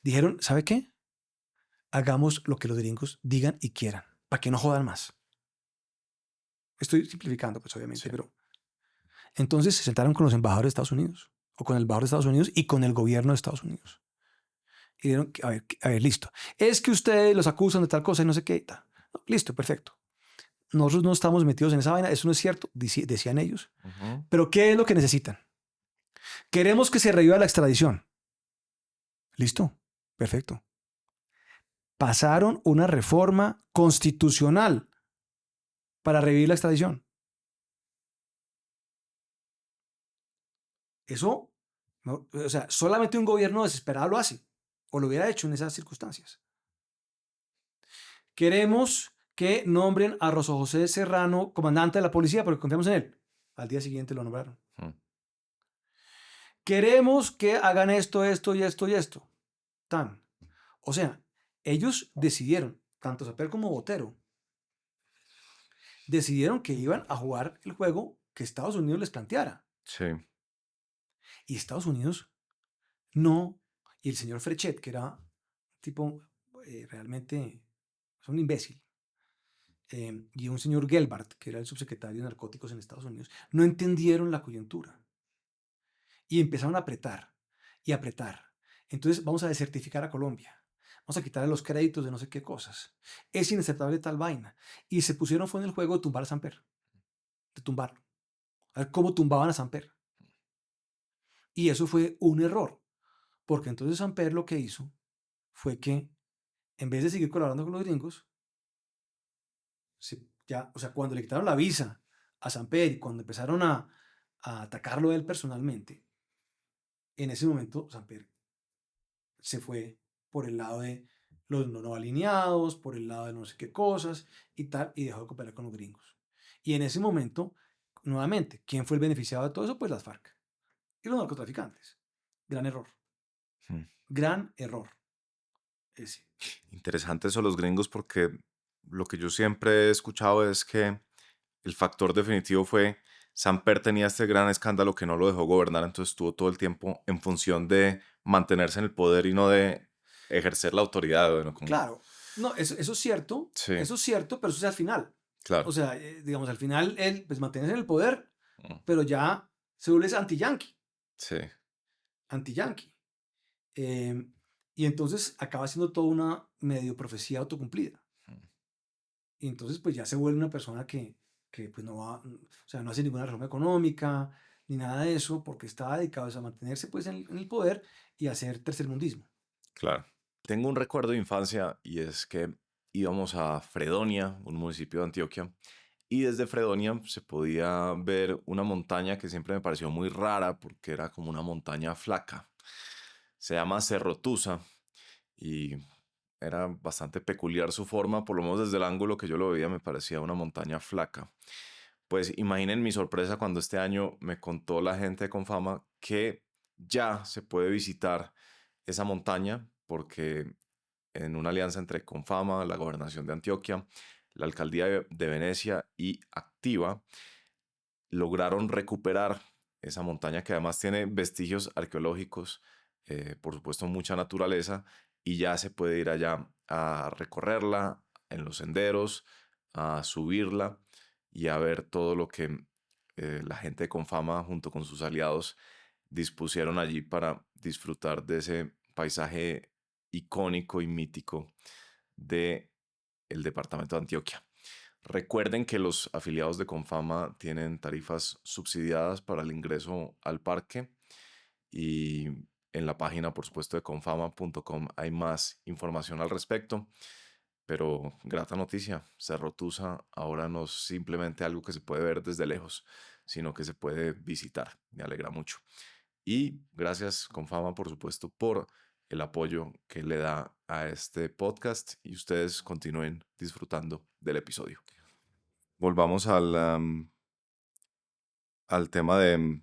Dijeron, ¿sabe qué? Hagamos lo que los gringos digan y quieran, para que no jodan más. Estoy simplificando, pues obviamente, sí. Pero entonces se sentaron con los embajadores de Estados Unidos, o con el embajador de Estados Unidos y con el gobierno de Estados Unidos. Y dijeron, a ver, listo. Es que ustedes los acusan de tal cosa y no sé qué. No, listo, perfecto. Nosotros no estamos metidos en esa vaina, eso no es cierto, decían ellos. Pero ¿qué es lo que necesitan? Queremos que se reviva la extradición. Listo, perfecto. Pasaron una reforma constitucional para revivir la extradición. Eso, no, o sea, solamente un gobierno desesperado lo hace, o lo hubiera hecho en esas circunstancias. Queremos que nombren a Rosso José Serrano comandante de la policía porque confiamos en él. Al día siguiente lo nombraron. Queremos que hagan esto, esto y esto y esto. Tan. O sea, ellos decidieron, tanto Samper como Botero, decidieron que iban a jugar el juego que Estados Unidos les planteara. Sí. Y Estados Unidos no. Y el señor Frechet, que era tipo realmente un imbécil, y un señor Gelbart, que era el subsecretario de Narcóticos en Estados Unidos, no entendieron la coyuntura. Y empezaron a apretar y apretar. Entonces vamos a desertificar a Colombia. Vamos a quitarle los créditos de no sé qué cosas. Es inaceptable tal vaina. Y se pusieron fue en el juego de tumbar a Samper. De tumbarlo. A ver cómo tumbaban a Samper. Y eso fue un error. Porque entonces Samper lo que hizo fue que, en vez de seguir colaborando con los gringos, o sea, cuando le quitaron la visa a Samper y cuando empezaron a atacarlo él personalmente, en ese momento Samper se fue por el lado de los no alineados, por el lado de no sé qué cosas y tal, y dejó de cooperar con los gringos. Y en ese momento, nuevamente, ¿quién fue el beneficiado de todo eso? Pues las FARC y los narcotraficantes. Gran error. Gran error. Ese. Interesante eso los gringos porque lo que yo siempre he escuchado es que el factor definitivo fue Samper tenía este gran escándalo que no lo dejó gobernar, entonces estuvo todo el tiempo en función de mantenerse en el poder y no de ejercer la autoridad. Bueno, como... Claro, no, eso es cierto, sí. Eso es cierto, pero eso es al final. Claro. O sea, digamos, al final él pues mantiene en el poder, pero ya se vuelve anti-yanqui. Sí. Anti-yanqui. Y entonces acaba siendo toda una medio profecía autocumplida. Y entonces pues ya se vuelve una persona que pues no va, o sea, no hace ninguna reforma económica ni nada de eso porque está dedicado a mantenerse pues en el poder y a hacer tercermundismo. Claro. Tengo un recuerdo de infancia y es que íbamos a Fredonia, un municipio de Antioquia, y desde Fredonia se podía ver una montaña que siempre me pareció muy rara porque era como una montaña flaca. Se llama Cerro Tusa y era bastante peculiar su forma, por lo menos desde el ángulo que yo lo veía me parecía una montaña flaca. Pues imaginen mi sorpresa cuando este año me contó la gente de Confama que ya se puede visitar esa montaña porque en una alianza entre Confama, la Gobernación de Antioquia, la Alcaldía de Venecia y Activa, lograron recuperar esa montaña que además tiene vestigios arqueológicos, por supuesto mucha naturaleza, y ya se puede ir allá a recorrerla en los senderos, a subirla y a ver todo lo que la gente de Confama junto con sus aliados dispusieron allí para disfrutar de ese paisaje icónico y mítico de el departamento de Antioquia. Recuerden que los afiliados de Confama tienen tarifas subsidiadas para el ingreso al parque y en la página, por supuesto, de confama.com hay más información al respecto. Pero grata noticia, Cerro Tusa ahora no es simplemente algo que se puede ver desde lejos, sino que se puede visitar. Me alegra mucho. Y gracias, Confama, por supuesto, por el apoyo que le da a este podcast y ustedes continúen disfrutando del episodio. Volvamos al tema de,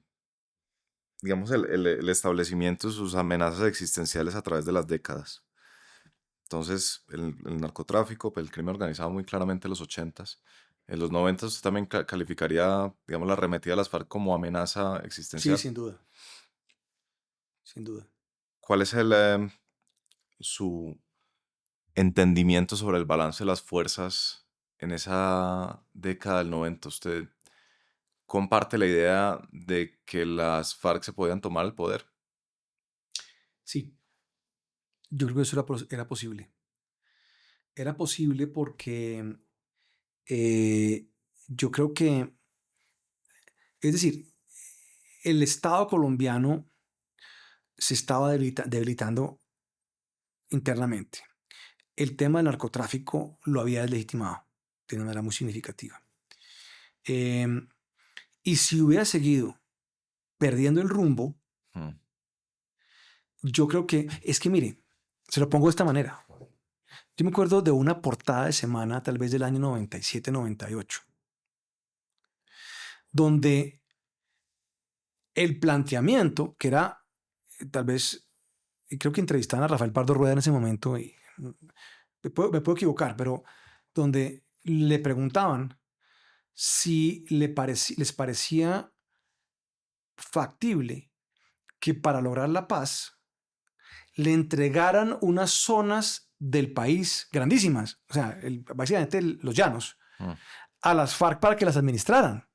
digamos, el establecimiento de sus amenazas existenciales a través de las décadas. Entonces, el narcotráfico, pues, el crimen organizado muy claramente en los 80s. En los 90s usted también calificaría, digamos, la arremetida de las FARC como amenaza Sí, existencial. sin duda, sin duda. ¿Cuál es su entendimiento sobre el balance de las fuerzas en esa década del 90? ¿Usted comparte la idea de que las FARC se podían tomar el poder? Sí, yo creo que eso era posible. Era posible porque yo creo que, es decir, el Estado colombiano se estaba debilitando internamente. El tema del narcotráfico lo había deslegitimado de una manera muy significativa. Em, y si hubiera seguido perdiendo el rumbo, Hmm. yo creo que, es que mire, se lo pongo de esta manera. Yo me acuerdo de una portada de semana, tal vez del año 97, 98, donde el planteamiento, que era tal vez, y creo que entrevistaban a Rafael Pardo Rueda en ese momento, y me puedo equivocar, pero donde le preguntaban si les parecía factible que para lograr la paz le entregaran unas zonas del país grandísimas, o sea, básicamente los llanos, Hmm. a las FARC para que las administraran.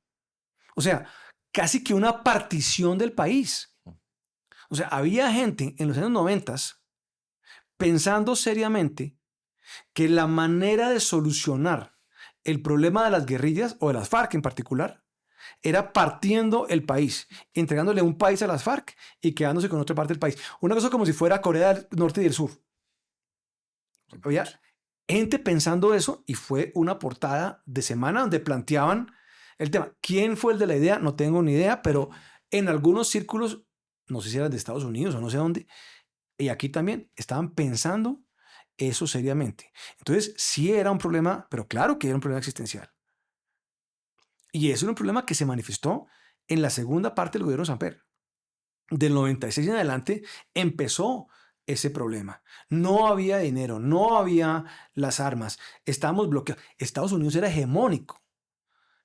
O sea, casi que una partición del país. O sea, había gente en los años 90 pensando seriamente que la manera de solucionar el problema de las guerrillas, o de las FARC en particular, era partiendo el país, entregándole un país a las FARC y quedándose con otra parte del país. Una cosa como si fuera Corea del Norte y del Sur. Había gente pensando eso y fue una portada de semana donde planteaban el tema. ¿Quién fue el de la idea? No tengo ni idea, pero en algunos círculos, no sé si era de Estados Unidos o no sé dónde, y aquí también estaban pensando eso seriamente. Entonces, sí era un problema, pero claro que era un problema existencial. Y eso era un problema que se manifestó en la segunda parte del gobierno de Samper. Del 96 en adelante empezó ese problema. No había dinero, no había las armas, estábamos bloqueados. Estados Unidos era hegemónico.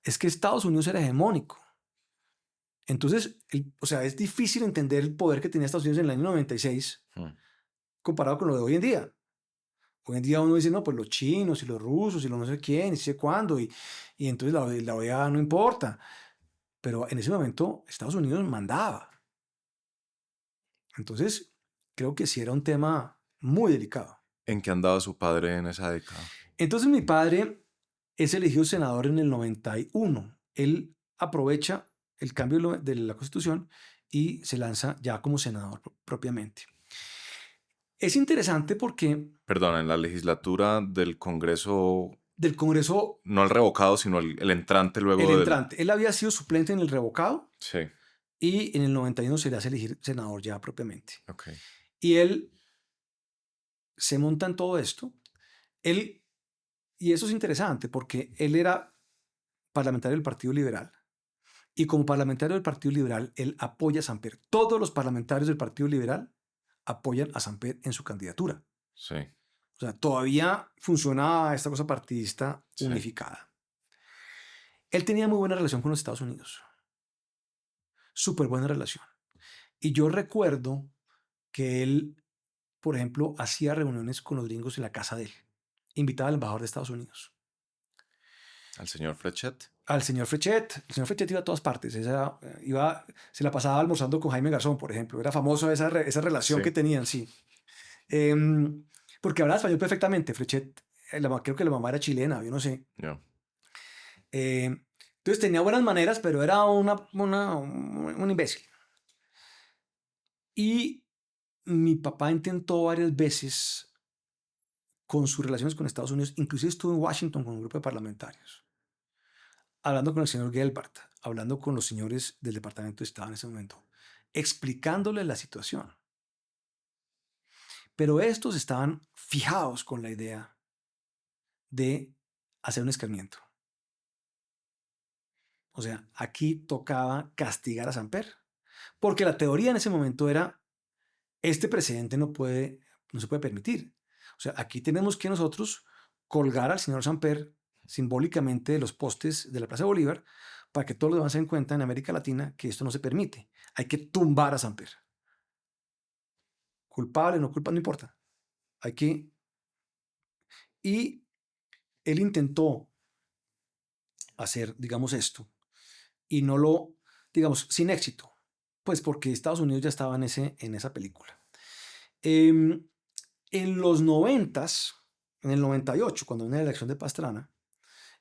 Es que Estados Unidos era hegemónico. Entonces, o sea, es difícil entender el poder que tenía Estados Unidos en el año 96 Hmm. comparado con lo de hoy en día. Hoy en día uno dice, no, pues los chinos y los rusos y los no sé quién y sé cuándo, y entonces la OEA no importa. Pero en ese momento Estados Unidos mandaba. Entonces, creo que sí era un tema muy delicado. ¿En qué andaba su padre en esa década? Entonces mi padre es elegido senador en el 91. Él aprovecha el cambio de la Constitución y se lanza ya como senador propiamente. Es interesante porque Perdón, en la legislatura del Congreso, del Congreso, no el revocado, sino el entrante el luego del... entrante, él había sido suplente en el revocado Sí, y en el 91 se le hace elegir senador ya propiamente. ok. Y él se monta en todo esto. Él, y eso es interesante porque él era parlamentario del Partido Liberal. Y como parlamentario del Partido Liberal, él apoya a Samper. Todos los parlamentarios del Partido Liberal apoyan a Samper en su candidatura. Sí, O sea, todavía funcionaba esta cosa partidista sí. unificada. Él tenía muy buena relación con los Estados Unidos. Súper buena relación. Y yo recuerdo que él, por ejemplo, hacía reuniones con los gringos en la casa de él. Invitaba al embajador de Estados Unidos. ¿Al señor Frechet? Al señor Frechet. El señor Frechet iba a todas partes. Se la pasaba almorzando con Jaime Garzón, por ejemplo. Era famoso esa relación Sí. que tenían, sí. Porque hablaba español perfectamente. Frechet, creo que la mamá era chilena, yo no sé. Yeah. Entonces tenía buenas maneras, pero era un imbécil. Y mi papá intentó varias veces con sus relaciones con Estados Unidos. Inclusive estuvo en Washington con un grupo de parlamentarios, hablando con el señor Gelbart, hablando con los señores del Departamento de Estado en ese momento, explicándole la situación. Pero estos estaban fijados con la idea de hacer un escarmiento. O sea, aquí tocaba castigar a Samper, porque la teoría en ese momento era, este precedente no se puede permitir. O sea, aquí tenemos que nosotros colgar al señor Samper simbólicamente de los postes de la Plaza de Bolívar para que todos los demás se den cuenta en América Latina que esto no se permite. Hay que tumbar a Samper. Culpable, no culpable, no importa. Hay que... Y él intentó hacer, digamos, esto y no lo, digamos, sin éxito, pues porque Estados Unidos ya estaba en esa película. En los 90s, en el 98, cuando viene la elección de Pastrana,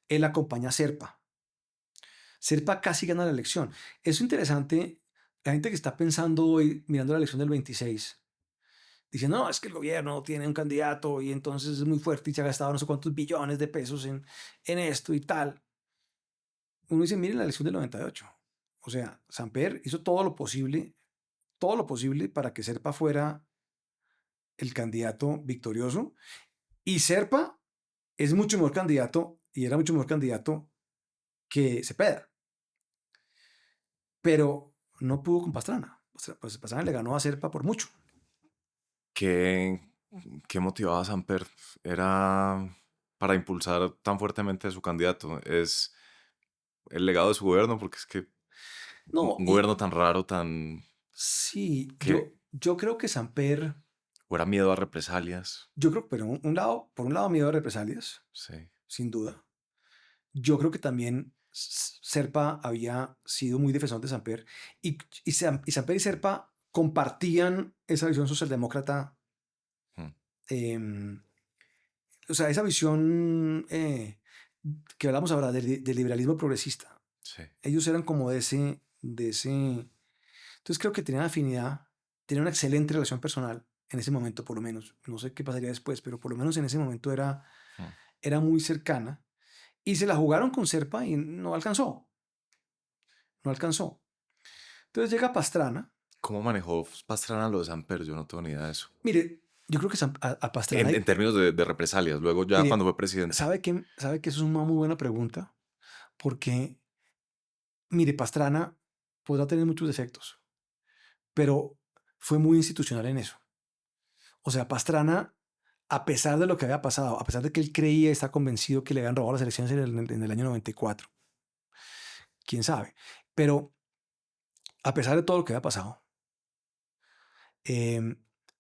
él acompaña a Serpa. Serpa casi gana la elección. Es interesante, la gente que está pensando hoy, mirando la elección del 26, dice, no, es que el gobierno tiene un candidato y entonces es muy fuerte y se ha gastado no sé cuántos billones de pesos en esto y tal. Uno dice, miren la elección del 98. O sea, Samper hizo todo lo posible para que Serpa fuera el candidato victorioso. Y Serpa es mucho mejor candidato y era mucho mejor candidato que Cepeda. Pero no pudo con Pastrana. Pues Pastrana le ganó a Serpa por mucho. ¿Qué, qué motivaba a Samper? Era para impulsar tan fuertemente a su candidato. Es el legado de su gobierno, porque es que No, un y gobierno tan raro, tan... sí, que yo creo que Samper, o era miedo a represalias. yo creo, pero por un lado miedo a represalias, Sí, sin duda. Yo creo que también Serpa había sido muy defensor de Samper y Samper y Serpa compartían esa visión socialdemócrata, mm, em, o sea, esa visión que hablamos ahora del liberalismo progresista. sí. Ellos eran como de ese. Entonces creo que tenían afinidad, tenían una excelente relación personal en ese momento, por lo menos. No sé qué pasaría después, pero por lo menos en ese momento mm. era muy cercana. Y se la jugaron con Serpa y no alcanzó. No alcanzó. Entonces llega Pastrana. ¿Cómo manejó Pastrana lo de Samper? Yo no tengo ni idea de eso. Mire, yo creo que a Pastrana, En términos de represalias, luego ya mire, cuando fue presidente. sabe que eso es una muy buena pregunta, porque, mire, Pastrana podrá tener muchos defectos, pero fue muy institucional en eso. O sea, Pastrana, a pesar de lo que había pasado, a pesar de que él creía y está convencido que le habían robado las elecciones en el año 94, quién sabe, pero a pesar de todo lo que había pasado,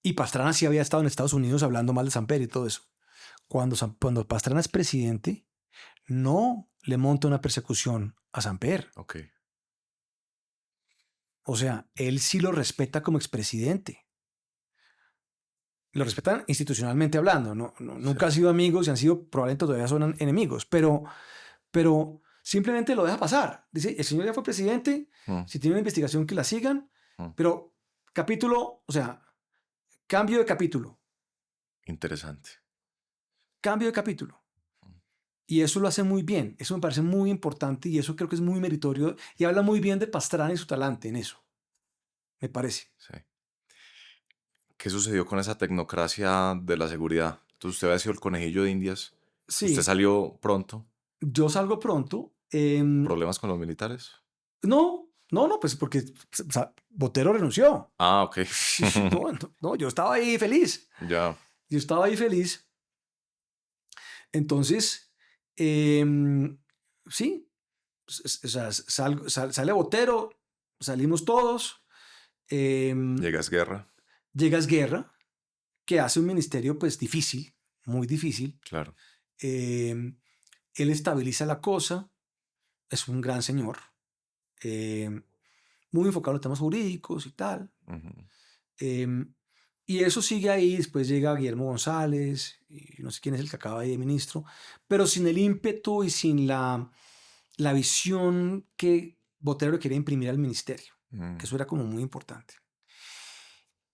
y Pastrana sí había estado en Estados Unidos hablando mal de Samper y todo eso. Cuando Pastrana es presidente, no le monta una persecución a Samper. Ok. O sea, él sí lo respeta como expresidente. lo respetan institucionalmente hablando, nunca han sido amigos y han sido, probablemente todavía son enemigos, pero simplemente lo deja pasar. Dice, el señor ya fue presidente, si tiene una investigación que la sigan, pero capítulo, o sea, cambio de capítulo. Interesante. Cambio de capítulo. Y eso lo hace muy bien, eso me parece muy importante y eso creo que es muy meritorio y habla muy bien de Pastrana y su talante en eso, me parece. Sí. ¿Qué sucedió con esa tecnocracia de la seguridad? Entonces usted había sido el conejillo de Indias. Usted Sí, salió pronto. yo salgo pronto. ¿Problemas con los militares? No, pues porque Botero renunció. Ah, ok. No, yo estaba ahí feliz. Ya. Yo estaba ahí feliz. Entonces, sí, o sea, sale Botero, salimos todos. Llegas guerra. Llega Esguerra, que hace un ministerio pues difícil, muy difícil. Claro. Él estabiliza la cosa, es un gran señor, muy enfocado en los temas jurídicos y tal. Y eso sigue ahí, después llega Guillermo González, y no sé quién es el que acaba ahí de ministro, pero sin el ímpetu y sin la visión que Botero le quería imprimir al ministerio, que eso era como muy importante.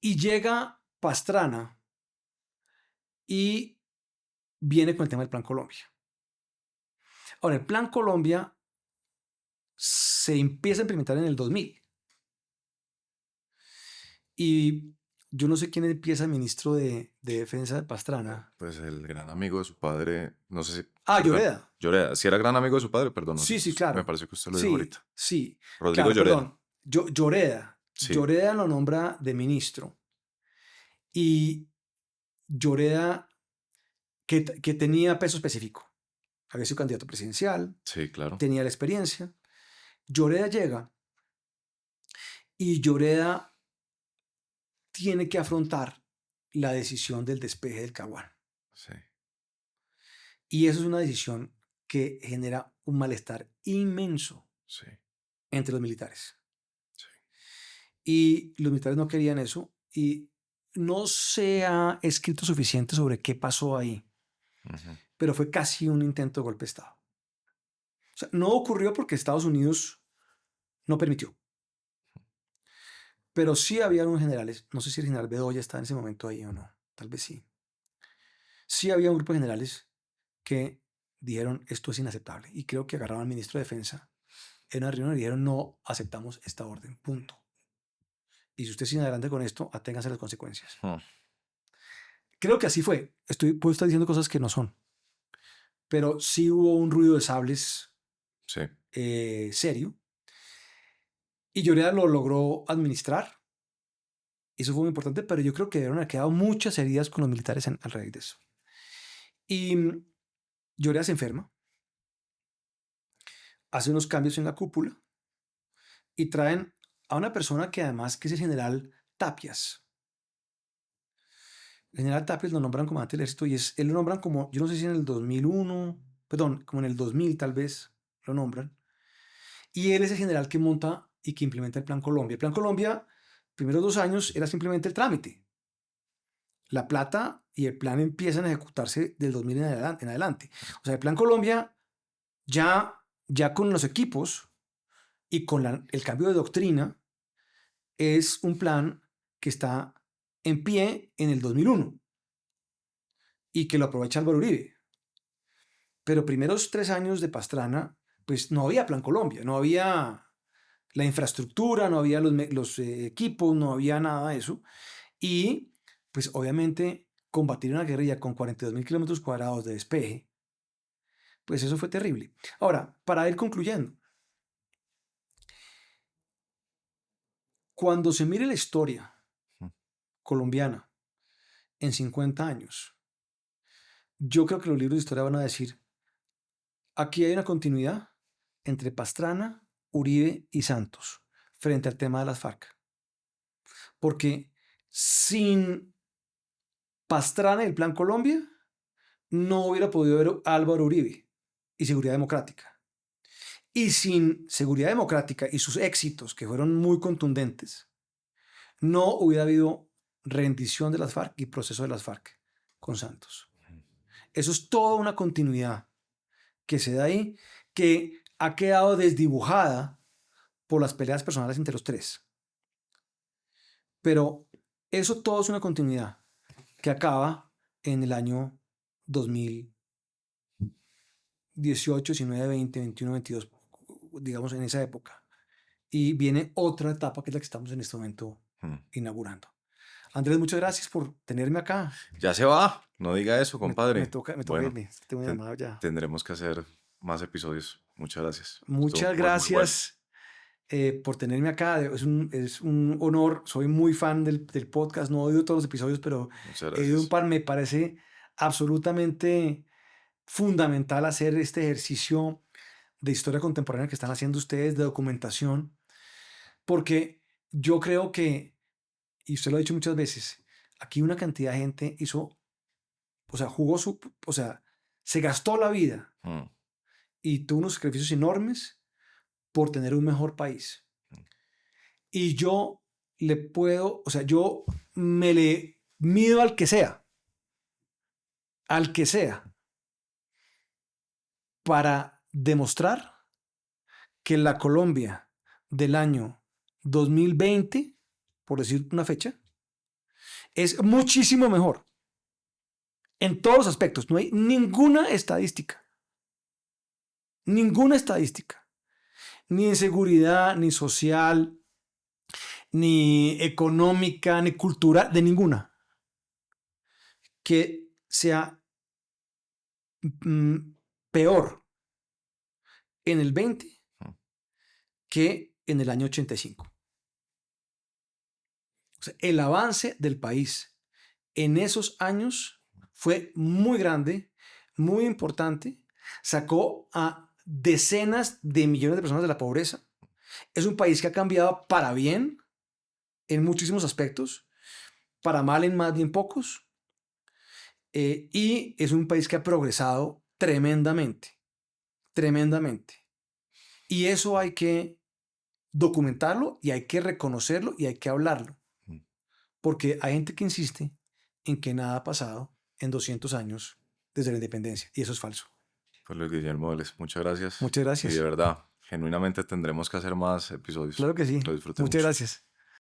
Y llega Pastrana y viene con el tema del Plan Colombia. Ahora, el Plan Colombia se empieza a implementar en el 2000. Y yo no sé quién empieza ministro de Defensa de Pastrana. Pues el gran amigo de su padre, no sé si... Lloreda. Lloreda. Si era gran amigo de su padre, perdón. No sé, Sí, claro. me pareció que usted lo dijo Sí, ahorita. sí. Rodrigo Claro, Lloreda. perdón. Lloreda. Sí. Lloreda lo nombra de ministro. Y Lloreda, que tenía peso específico. Había sido candidato presidencial. Sí, claro. Tenía la experiencia. Lloreda llega y Lloreda tiene que afrontar la decisión del despeje del Caguán. Sí. Y eso es una decisión que genera un malestar inmenso Sí. entre los militares. Sí. Y los militares no querían eso y no se ha escrito suficiente sobre qué pasó ahí, pero fue casi un intento de golpe de Estado. O sea, no ocurrió porque Estados Unidos no permitió. Pero sí había unos generales, no sé si el general Bedoya estaba en ese momento ahí o no, tal vez sí. Sí había un grupo de generales que dijeron esto es inaceptable y creo que agarraron al ministro de Defensa en una reunión y dijeron no aceptamos esta orden, punto. Y si usted sigue adelante con esto, aténgase a las consecuencias. Creo que así fue. Puedo estar diciendo cosas que no son. Pero sí hubo un ruido de sables serio. Y Lloreda lo logró administrar. Eso fue muy importante, pero yo creo que debieron haber quedado muchas heridas con los militares alrededor de eso. Y Lloreda se enferma. Hace unos cambios en la cúpula. Y traen a una persona que además que es el general Tapias. El general Tapias lo nombran comandante del ejército y él lo nombran como, yo no sé si en el 2001, perdón, como en el 2000 tal vez lo nombran. Y él es el general que monta y que implementa el Plan Colombia. El Plan Colombia, primeros 2 años, era simplemente el trámite. La plata y el plan empiezan a ejecutarse del 2000 en adelante. O sea, el Plan Colombia ya con los equipos y con el cambio de doctrina es un plan que está en pie en el 2001 y que lo aprovecha Álvaro Uribe. Pero primeros 3 años de Pastrana, pues no había Plan Colombia, no había la infraestructura, no había los equipos, no había nada de eso. Y pues obviamente combatir una guerrilla con 42.000 kilómetros cuadrados de despeje, pues eso fue terrible. Ahora, para ir concluyendo, cuando se mire la historia colombiana en 50 años, yo creo que los libros de historia van a decir, aquí hay una continuidad entre Pastrana, Uribe y Santos frente al tema de las FARC. Porque sin Pastrana y el Plan Colombia, no hubiera podido haber Álvaro Uribe y Seguridad Democrática. Y sin Seguridad Democrática y sus éxitos, que fueron muy contundentes, no hubiera habido rendición de las FARC y proceso de las FARC con Santos. Eso es toda una continuidad que se da ahí, que ha quedado desdibujada por las peleas personales entre los tres. Pero eso todo es una continuidad que acaba en el año 2018, 19, 20, 21, 22, digamos en esa época. Y viene otra etapa que es la que estamos en este momento inaugurando. Andrés, muchas gracias por tenerme acá. Ya se va, no diga eso, compadre. Me toca Bueno, irme. Tengo una llamada ya. Tendremos que hacer más episodios. Muchas gracias. Muchas gracias por tenerme acá. Es un honor. Soy muy fan del podcast. No he oído todos los episodios, pero he oído un par. Me parece absolutamente fundamental hacer este ejercicio de historia contemporánea que están haciendo ustedes, de documentación, porque yo creo que, y usted lo ha dicho muchas veces, aquí una cantidad de gente hizo, o sea, se gastó la vida y tuvo unos sacrificios enormes por tener un mejor país. Y yo yo me le mido al que sea, para demostrar que la Colombia del año 2020, por decir una fecha, es muchísimo mejor en todos los aspectos. No hay ninguna estadística, ni en seguridad, ni social, ni económica, ni cultural, de ninguna, que sea peor en el 20 que en el año 85. O sea, el avance del país en esos años fue muy grande, muy importante. Sacó a decenas de millones de personas de la pobreza. Es un país que ha cambiado para bien en muchísimos aspectos, para mal en más bien pocos. Y es un país que ha progresado tremendamente. Y eso hay que documentarlo y hay que reconocerlo y hay que hablarlo. Porque hay gente que insiste en que nada ha pasado en 200 años desde la independencia. Y eso es falso. Pues Luis Guillermo Vélez, muchas gracias. Muchas gracias. Y de verdad, genuinamente tendremos que hacer más episodios. Claro que sí. Lo disfruté Muchas mucho. gracias.